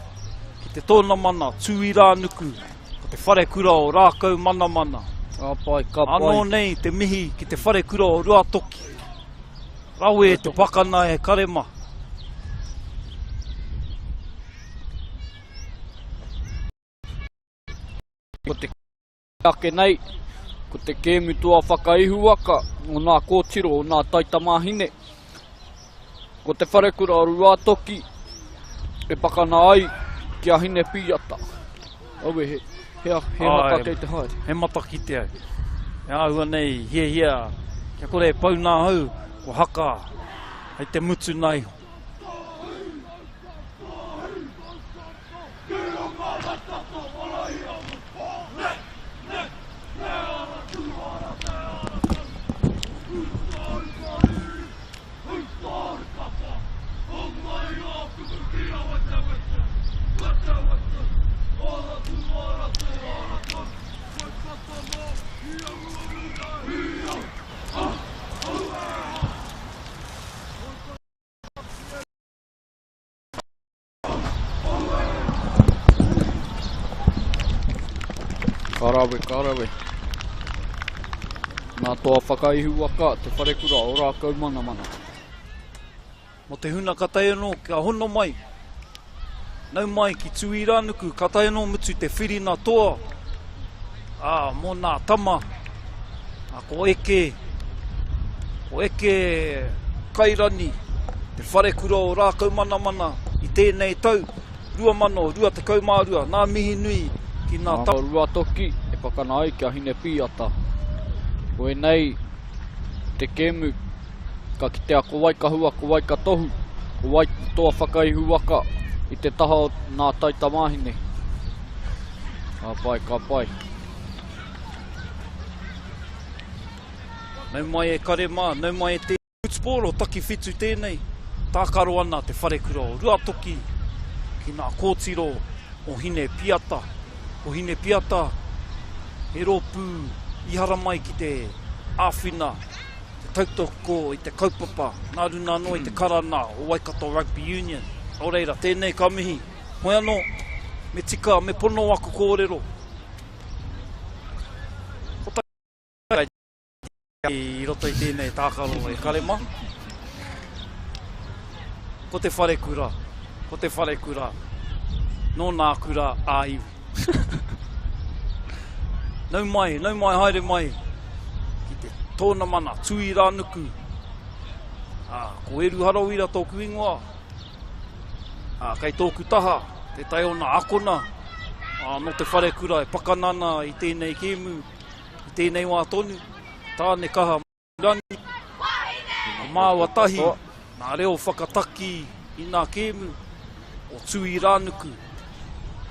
Ki te Tonamana, Tuiranuku. Ko te wharekura o rākau mana. Ka pai. Anō nei te mihi ki te wharekura o Ruatoki. Rawe te pakana e karema. Ko te ake nei, ko te kēmu tua whakaihu waka, o nā kōtiro, o nā taitamahine. Ko te wharekura o Ruatoki, e pakana ai, kia hine piata. Aue he mata kei te haere. He mata ki te au. E ahua nei, hia, kia kore pau nā hau, ko haka, hei te mutu nei. Karawe. Nā toa whakaihu waka, te wharekura o rākau mana. Mo te huna katai anō, kia hono mai. Nau mai ki Tuiranuku, katai anō mutu te whirina toa. Mō nā tama. Ko eke kairani. Te wharekura o rākau mana. I tēnei tau. Rua te kaumārua. Nā mihi nui ki nā tau. Ruatoki, e pakana ai kia hine piata. Koe nei, te kēmu, ka kitea ko waikahua, ko waikatohu, ko toa whakaihu waka I te taha o nā taitamahine. Ka pai. Nau mai e karema, nau mai e te Whutuporo Takiwhitu tēnei. tākaro ana te wharekura o Ruatoki ki ngā kōtiro o hine piata. O hine piata, he rōpū ihara mai ki te āwhina, te tautoko i te kaupapa, nā runa no i te karana o Waikato Rugby Union. O reira, tēnei ka mihi. Hoi anō, me tika, me pono aku kōrero. I roto i tēnei tākaro e karema. Ko te wharekura, ko te wharekura, no nā kura āiwi. Nau mai, haere mai, ki te Tonamana, Tuiranuku. Ko eru harawira tōku ingoa. Kei tōku taha, te tai ona akona. No te wharekura e pakanana i tēnei kēmu, i tēnei wā tonu. Tāne kaha rani, māua tahi, nā reo whakataki i nā kēmu o Tuiranuku.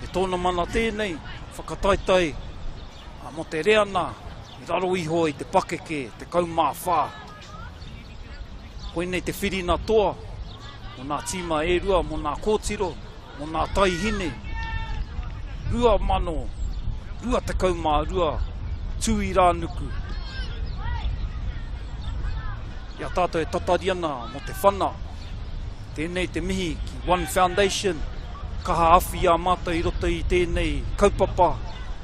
E tōna mana tēnei, whakataitai, mo te reana, i raro iho i te pakeke, te kaumā whā. Koe nei te whirina toa, mo nā tīma e rua, mo nā kōtiro, mo nā taihine. Rua mano, rua te kaumā rua, Tuiranuku. Ia tātou e tatari ana mo te whana. Tēnei te mihi ki One Foundation. Kaha awhi a mātou i roto i tēnei kaupapa.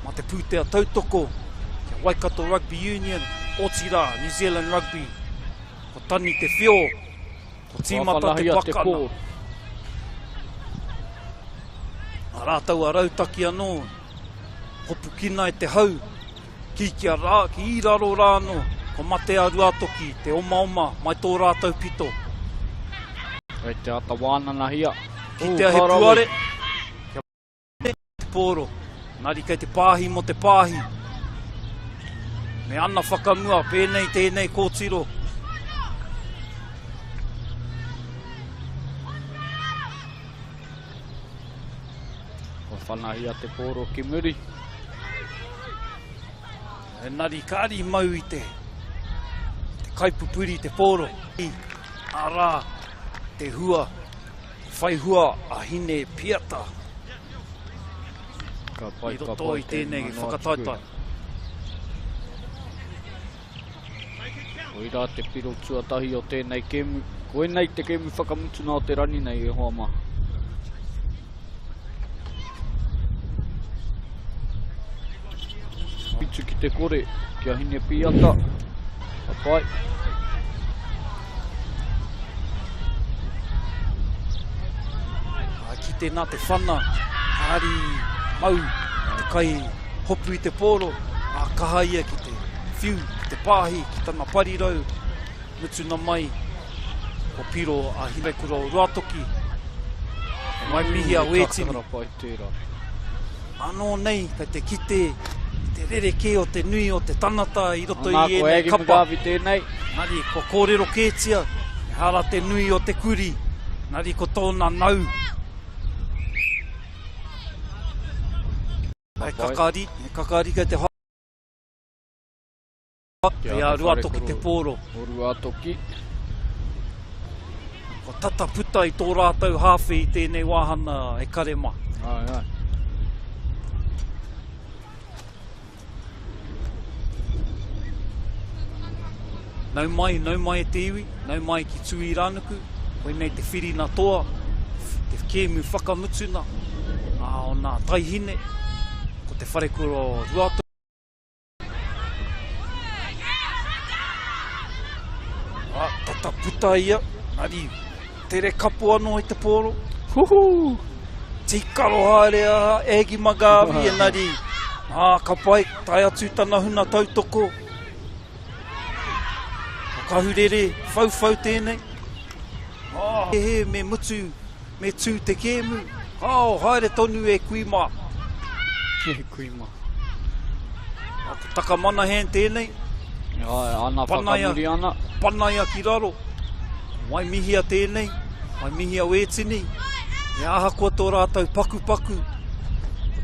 Ma te pūtea tautoko. Kia Waikato Rugby Union. Otira, New Zealand Rugby. Ko tani te whio. Ko tīmata te pakana. A rātau a rautaki anō. Hopu kina e te hau. Ki i raro rāno. Ko mate a Ruatoki, te oma, mai tō rātau pito. Kei te ata wānana hia. Ki te ahe puare, kia te pōro. Nari kei te pāhi mo te pāhi. Me ana whakamua, pēnei tēnei kōtiro. Ko whanahia te pōro ki muri. E nari kāri mau i te kaipupuri te pōro. Arā, te hua, whai hua a hine piata. I roto i tēnei whakataitai. Oira te piro tuatahi o tēnei kēmu. Koe nei te kēmu whakamutu nā o te rani nei e hoa maha. Pitu ki te kore, kia hine piata. Apai. Ki tēnā te whana, kāri mau, te kai hopu i te pōro, kaha ia ki te whiu, ki te pāhi, ki tana parirau, mutuna mai, ko piro a Hinekura o Ruatoki, mai mihi a Wētini. Anō nei, kei te kite, te rereke o te nui o te tanata i roto i e kapa. Nari, ko kōrero kētia, hara te nui o te kuri, nari ko tōna nau. Ai kakari kei te hā. Te a Ruatoki te pōro. O Ruatoki. Ko tata puta i tō rātau hāwhi i tēnei wāhana e karema. Ai. Nau mai e te iwi, nau mai ki Tuiranuku, koe nei te whirina toa, te kēmu whakamutuna, o nā taihine, ko te wharekura o Ruatoki. Tata puta ia, nari, tere kapo anō i te pōro. Huhu! Tikaro haere egi magāwi e nari, ka pai, tai atu tana huna tautoko. Ka hurere, whau tēnei. He me mutu, me tū te kēmu. Haere tonu e kuima. Kuima. Taka mana hen tēnei. Ana whakamuri ana. Panaia ki raro. Mai mihia tēnei, mai mihia Wētini. E aha kua tō rātau paku.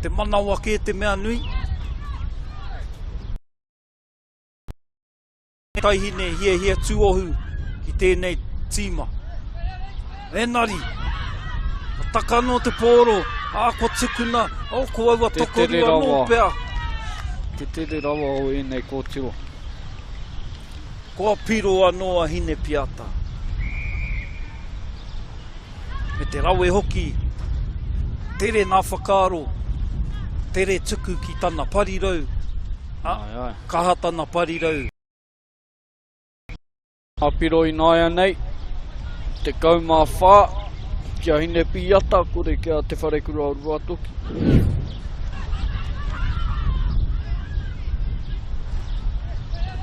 Te manawa ke te mea nui. Taihine hia tūohu ki tēnei tīma. Enari. Takano te pōro. Ko tukuna. Ko aua tokori anō pēr. Te tere rawa o enei kōtiro. Ko piro anō a hine piata. Me te rawe hoki. Tere nā whakaro. Tere tuku ki tana parirau. Kaha tana parirau. Apiro i nāia nei. Te kaumā whā. Kia hine piata kore kia te wharekura o ruatoki.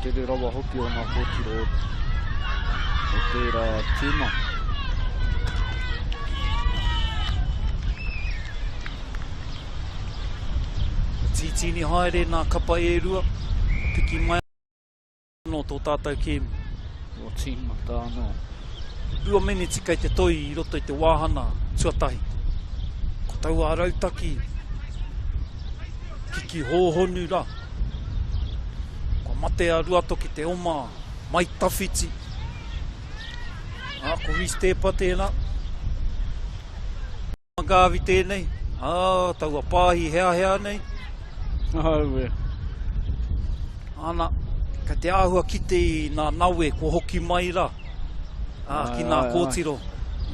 Te tere rawa hoki o ngā kōtiro o tērā tūma. Titini haere nā kapa e rua. Piki mai no tō tātou kēmu. O tīma tāno. Rua mene tika i te toi i roto i te wāhana tuatahi. Ko tau a rautaki. Kiki hōhonu ra. Ko mate a ruatoki te oma mai tawhiti. Ko ristepa tēnā. Magāwi tēnei. Tau a pāhi hea nei. Auwe. Ana, ka te āhua kite i nā naue ko hoki mai ra. Ki nā kōtiro.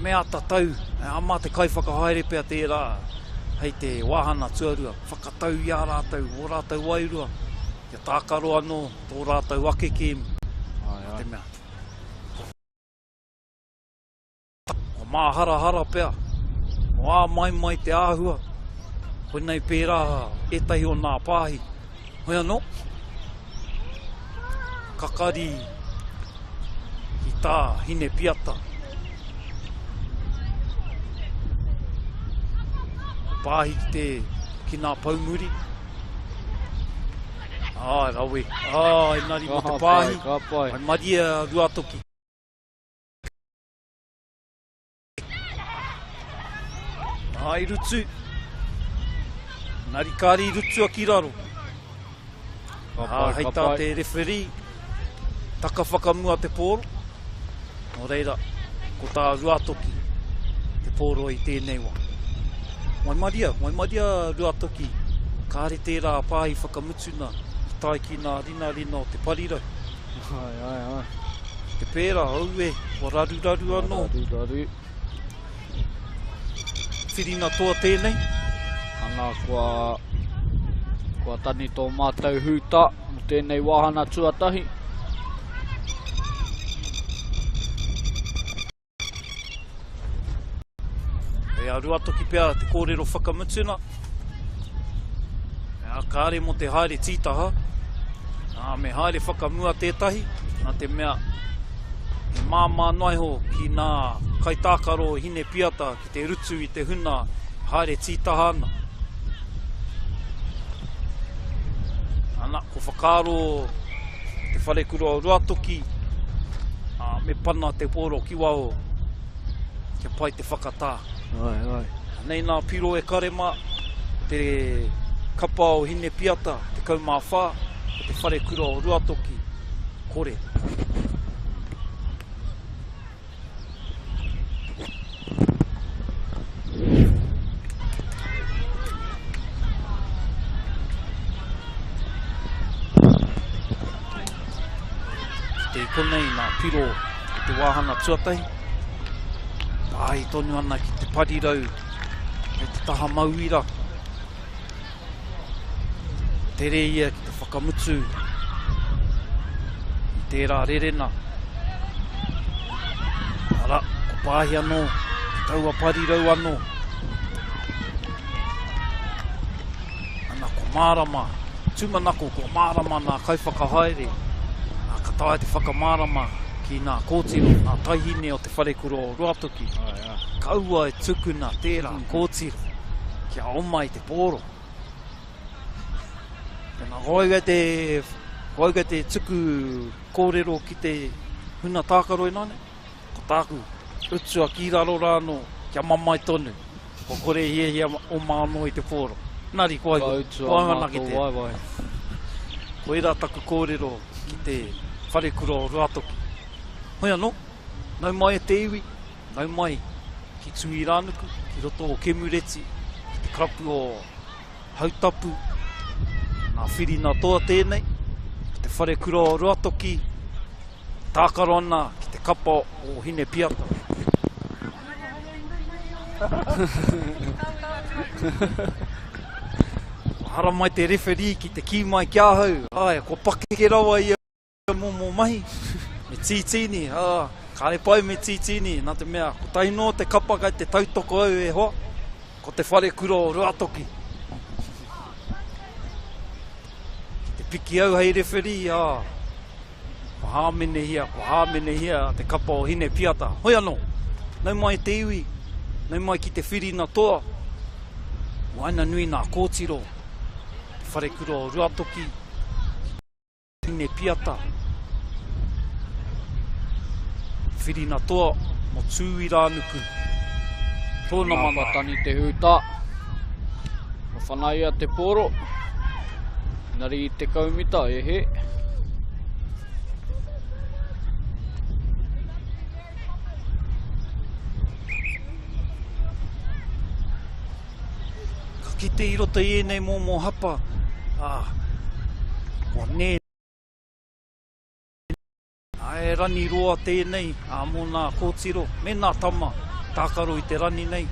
Mea tatau. Ama te kaiwhakahaere pia tērā. Hei te wāhana tuarua. Whakatau i a rātau, o rātau wairua. Kia tākaro anō, tō rātau ake kēmu. Te mea. O māhara pia. O ā mai te āhua. Hoi nei pērā etahi o nā pāhi. Hoi anō. Kakari i tā hine piata. Pāhi ki nā paumuri. Rawe. Enari mo te pāhi. Ai maria ruatoki. I rutu. Nari kāri rutu a ki raro. Hei tā te referee. Taka whakamua te pōro. Nō reira, ko tā ruatoki. Te pōro i tēnei wā. Mai maria ruatoki. Kāre tērā pāhi whakamutuna. I tai ki nā rina o te parirau. Te pērā, auwe, o raru anō. Whirina toa tēnei. Ana kua tani tō mātou hūta o tēnei wāhana tuatahi. Hei a ruatoki pia te kōrero whakamutuna. Kāre mo te haere tītaha. Me haere whakamua tētahi. Nā te mea e māmā noiho ki nā kaitākaro hine piata ki te rutu i te huna haere tītaha ana. Ana, ko whakaro te wharekura o ruatoki. Me pana te pōro ki wao. Kia pai te whakatā. Nei nā piro e karema. Te kapa o hine piata. Te kaumā whā. Te wharekura o ruatoki. Kore. Te konei nā piro ki te wāhana tuatahi. Pāhi tonu ana ki te parirau. Me te taha mauira. Tere ia ki te whakamutu. I tērā rerena. Ara, ko pāhi anō. Ki taua parirau anō. Ana ko mārama. Tūmanako ko mārama nā kaiwhakahaere. Ka tae te whakamārama ki nā kōtiro, nā taihine o te wharekura o ruatoki. Kaua e tukuna tērā kōtiro. Kia oma i te pōro. Tēnā hoiga te tuku kōrero ki te huna tākaro e nane. Ko tāku, utua ki raro rāno, kia mamai tonu. Ko kore hiehia o māno i te pōro. Nari koaiwa, koaiwa ki te. Ko ira taku kōrero ki te wharekura o ruatoki. Hoi anō, nau mai e te iwi, nau mai ki Tuiranuku, ki roto o Kemureti, ki te karapu o Hautapu, nā whirina toa tēnei, ki te whare kura o Ruatoki, tākaro ana ki te kapa o Hine Piata. Hara mai te referee ki te ki mai kia hau. Ai, ko pake ke rawa ia momo mahi. Me titini, kare pai me titini. Nā te mea, ko taino te kapa kai te tautoko au e hoa. Ko te whare kura o Ruatoki. Ki te piki au hei referee, ko hāmene hia te kapa o Hine Piata. Hoi anō, nau mai te iwi, nau mai ki te whirina toa. Mo aina nui nā kōtiro. Whare kura o Ruatoki, Hine Piata, whirina toa mo Tuiranuku. Tonamana tani te huta. Mo whanaia te poro. Nari i te kaumita e he. Ka kite i roto i enei mō hapa. Wa nē. E rani roa tēnei, mō nā kōtiro, me nā tama, tākaro i te rani nei.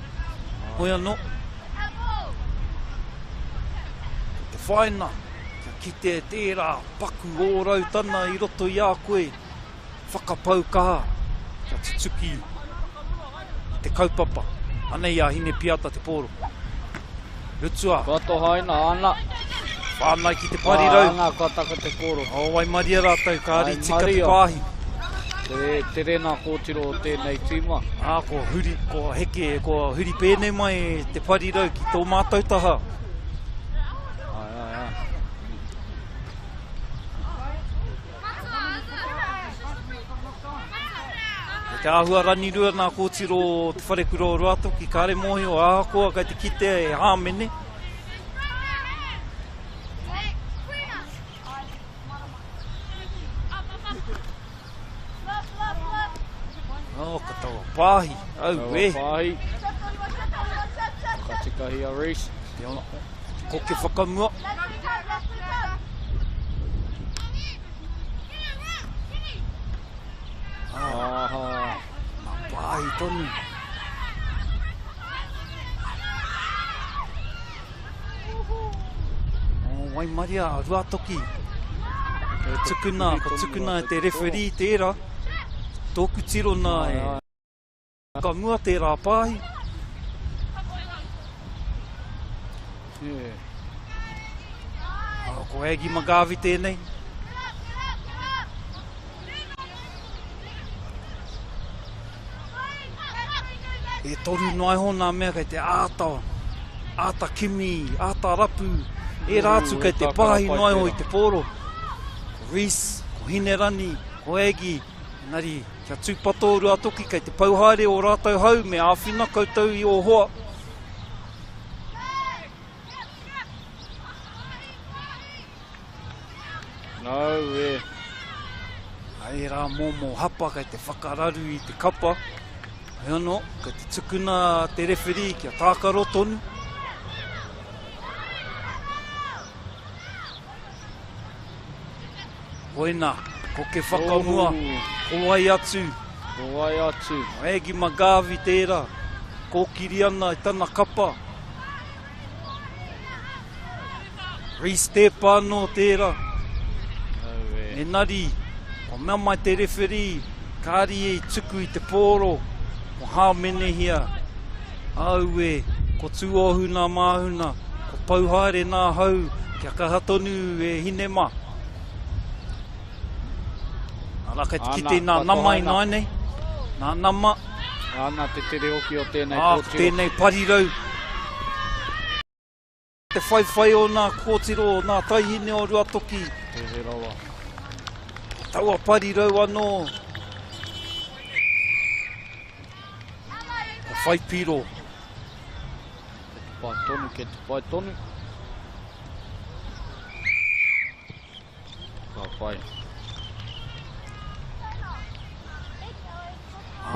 Hoi anō. Te whaina, kia kite e tērā, paku ōrau tana i roto i a koe. Whakapau kaha, kia tutuki, te kaupapa. Anei a Hine Piata te pōro. Rutua. Kato haina ana. Whānai ki te parirau. Ana kataka te poro. O wai maria rātou, ka ari tika te Maria. pāhi. Te rena kōtiro o tēnei tīma. Ko huri, ko heke, ko huri pēnei mai te parirau ki tō mātou taha. Ai. Te āhua rani rua nā kōtiro o te wharekura o Ruatoki, ka are mohi o ākoa kai te kite e hāmene. Ka taua pāhi, au e. Pāhi. Ka tikahi a race. Te ona, ko ke whakamua. Nā pāhi tonu. Wai maria a Ruatoki. Ko tukuna e te referee tērā. Tōku tiro nā e whakamua tērā pāhi. Ko egi magawi tēnei. E toru nai hona mea kai te āta kimi, āta rapu, e rātu kai te pāhi nai ho i te pōro. Ko Reese, ko Hinerani, ko Egi, nari kia tūpato Ruatoki kai te pauhaere o rātou hau me āwhina koutou i o hoa. Nau e. Ai rā mō hapa kai te whakararu i te kapa. Ai anō, kai te tukuna te referee kia tākaro tonu. Koina, ko ke whakamua, owai atu. Owai atu. Egi magawi tērā, kōkiri ana i tana kapa. Reese te pāno tērā. Nari, ko mea mai te referee, kāri e tuku i te pōro, ko hāmene hia. Au e, ko tūohu nā māhuna, ko pauhaere nā hau, kia kahatonu e Hinema. Ara kai te kite nā nama i nai nei, nā nama. Ana te tere oki o tēnei kōtiro. Tēnei parirau. Te whaiwhai o nā kōtiro, nā taihine o Ruatoki. Te rawa. Taua parirau anō. Ka whaipiro. Ke te pai tonu. Ka pai.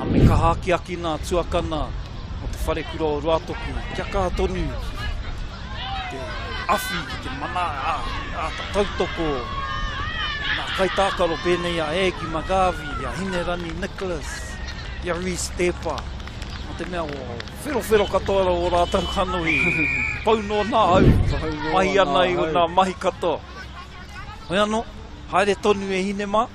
Me ka hāki aki nā tuakana whare kura o ruatoku, kia kaha tonu, te awhi ki te mana a ta tautoko, nā kaitākaro pēnei a Egi Magavi, a Hinerani Nicholas, i a Reece Tepa, o te mea o whero katoa o rātau kanoi, pau no nā au, mahi ana i o nā mahi katoa. Hoi anō, haere tonu e Hinema.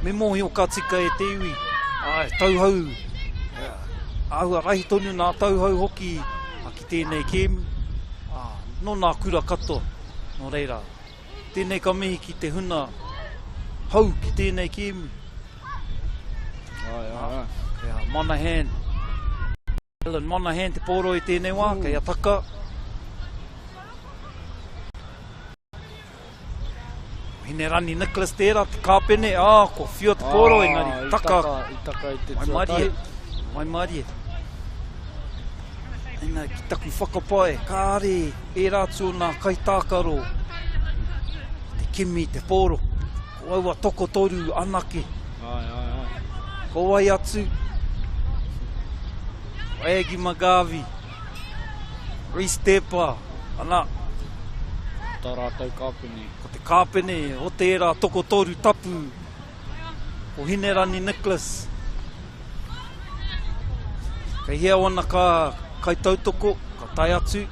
Me mohi o ka tika e te iwi, ai, tauhau, ahua rahi tonu nā tauhau hoki, a ki tēnei kēmu, no nā kura katoa, no reira, tēnei ka mihi ki te huna, hau ki tēnei kēmu. Kea Monahan, Ellen Monahan te pōro i tēnei wā, kei a taka. Hinerani Nicholas tērā, te kāpene, ko whio te pōro engari, taka. I taka i te tuatahi. Mai marie. Ena ki taku whakapae, kāre, e rātu o nā kaitākaro, te kimi, te pōro, ko aua toko toru anake. Ko wai atu, Egi Magavi, Reece Tepa, ana. Tā rātou kāpene. Ko te kāpene, o tērā toko toru tapu, o Hinerani Nicholas. Kei hea wana ka kai tautoko, ka tai atu.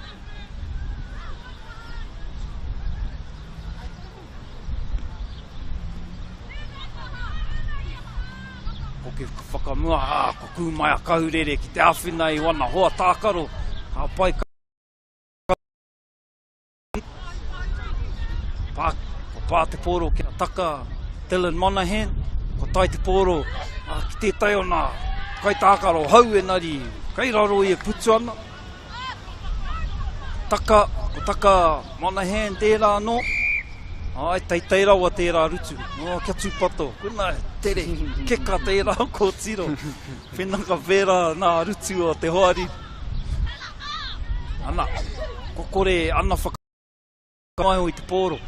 Ko ke whakamua, ko kūmai a kaurere ki te awhina i wana hoa tākaro, ka pai ka pā te pōro ki a taka Ellen Monahan, ko Taite pōro, ki te tai o nā kaitākaro hau enari, kei raro i e putu ana. Taka, ko taka Monahan tērā no, ai teitei rawa tērā rutu, kia tūpato, kuna tere, keka tērā ko tiro, whenaka vera nā rutu o te hoari. Ana, ko kore ana whakamai o i te pōro.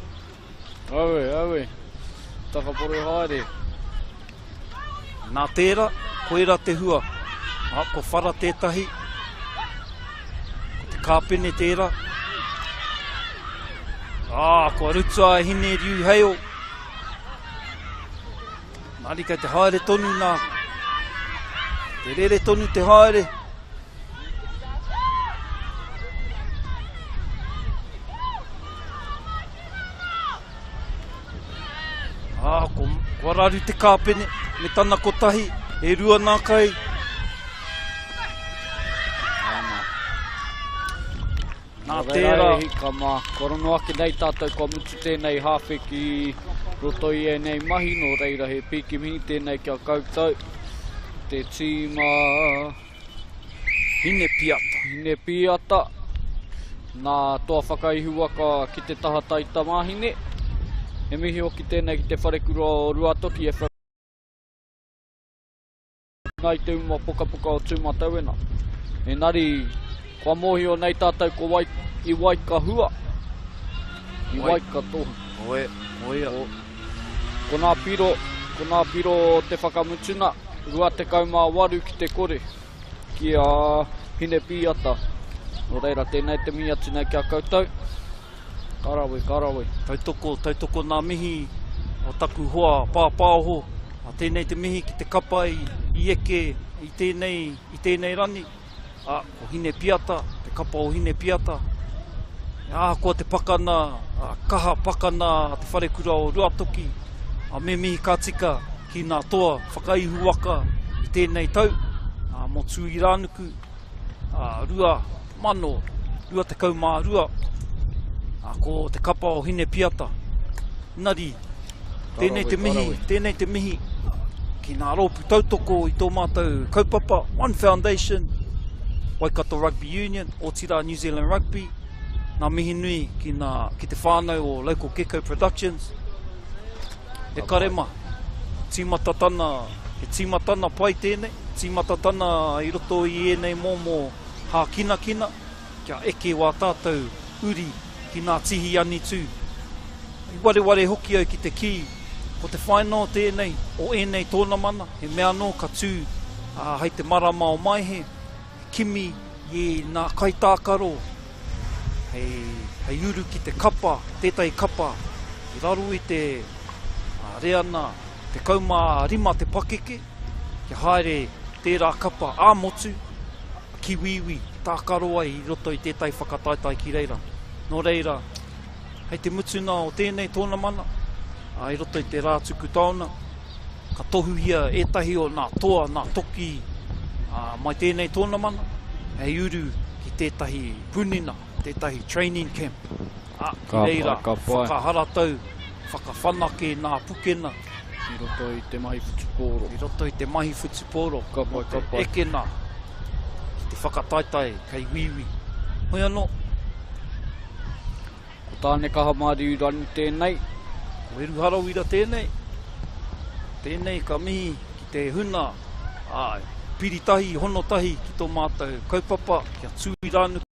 Awe, taka poro haere. Nā tērā, koera te hua, ko whara tētahi, ko te kāpene tērā. Ko rutua e hine riu heo. Nāri kai te haere tonu nā, te rere tonu te haere. Ko raru te kāpene, me tana kotahi, e rua nā kai. Nā tērā. Ka mā korono ake nei tātou ka mutu tēnei hawhi ki roto i e nei mahi, no reira he piki mihi tēnei kia koutou. Te tīma... Hine piata. Nā toa whakaihuaka ki te taha taita mahine. E mihi o ki tēnei ki te wharekura o ruatoki e nai te uma poka o tūmatauena. Engari, kua mohi o nei tātou i waika hua. I waika tohu. Oia. Ko nā piro te whakamutuna, rua te kaumā waru ki te kore. Ki a hine piata. No reira tēnei te mi atu nei kia koutou. Karawe. Tautoko nā mihi o taku hoa pāpāoho. A tēnei te mihi ki te kapa i eke i tēnei rani. Ko hine piata, te kapa o hine piata. Ko te pakana, kaha pakana te wharekura o ruatoki. Me mihi ka tika ki nā toa whakaihu waka i tēnei tau. Mo Tuiranuku, rua te kaumā rua. Ko te kapa o hine piata. Nari, tēnei te mihi, ki nā rōpu tautoko i tō mātou kaupapa, One Foundation, Waikato Rugby Union, Otira New Zealand Rugby, nā mihi nui ki te whānau o Local Gecko Productions. E karema, tīmatana pai tēnei, tīmatatana i roto i enei momo hā kina, kia eke wā tātou uri, ki nā tihi ani tū. I ware hoki au ki te ki, Ko te whainau tēnei, o enei tōna mana, he mea no ka tū, hei te marama o mai he kimi i nā kaitākaro, hei uru ki te kapa, tētai kapa, i raro i te reana, te kauma rima te pakeke, ki haere tērā kapa āmotu, ki wiwi, tākaro ai i roto i tētai whakataitai ki reira. Nō reira, hei te mutuna o tēnei tōna mana, i roto i te rātuku tauna, ka tohu ia etahi o nā toa, nā toki, mai tēnei tōna mana, hei uru ki tētahi punina, tētahi training camp. Ki reira, whakaharatau, whakawhanake nā pukena. I roto i te mahi Whutuporo. I roto i te mahi Whutuporo. Ka pai, ka pai. Ekena, ki te whakataitai, kei wiwi. Hoi anō. Ko tāne kaha māri urani tēnei. Ko eru harawira tēnei. Tēnei ka mihi ki te huna, piritahi, honotahi ki tō mātou kaupapa, kia Tuiranuku.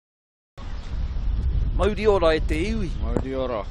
Mauri ora e te iwi. Mauri ora.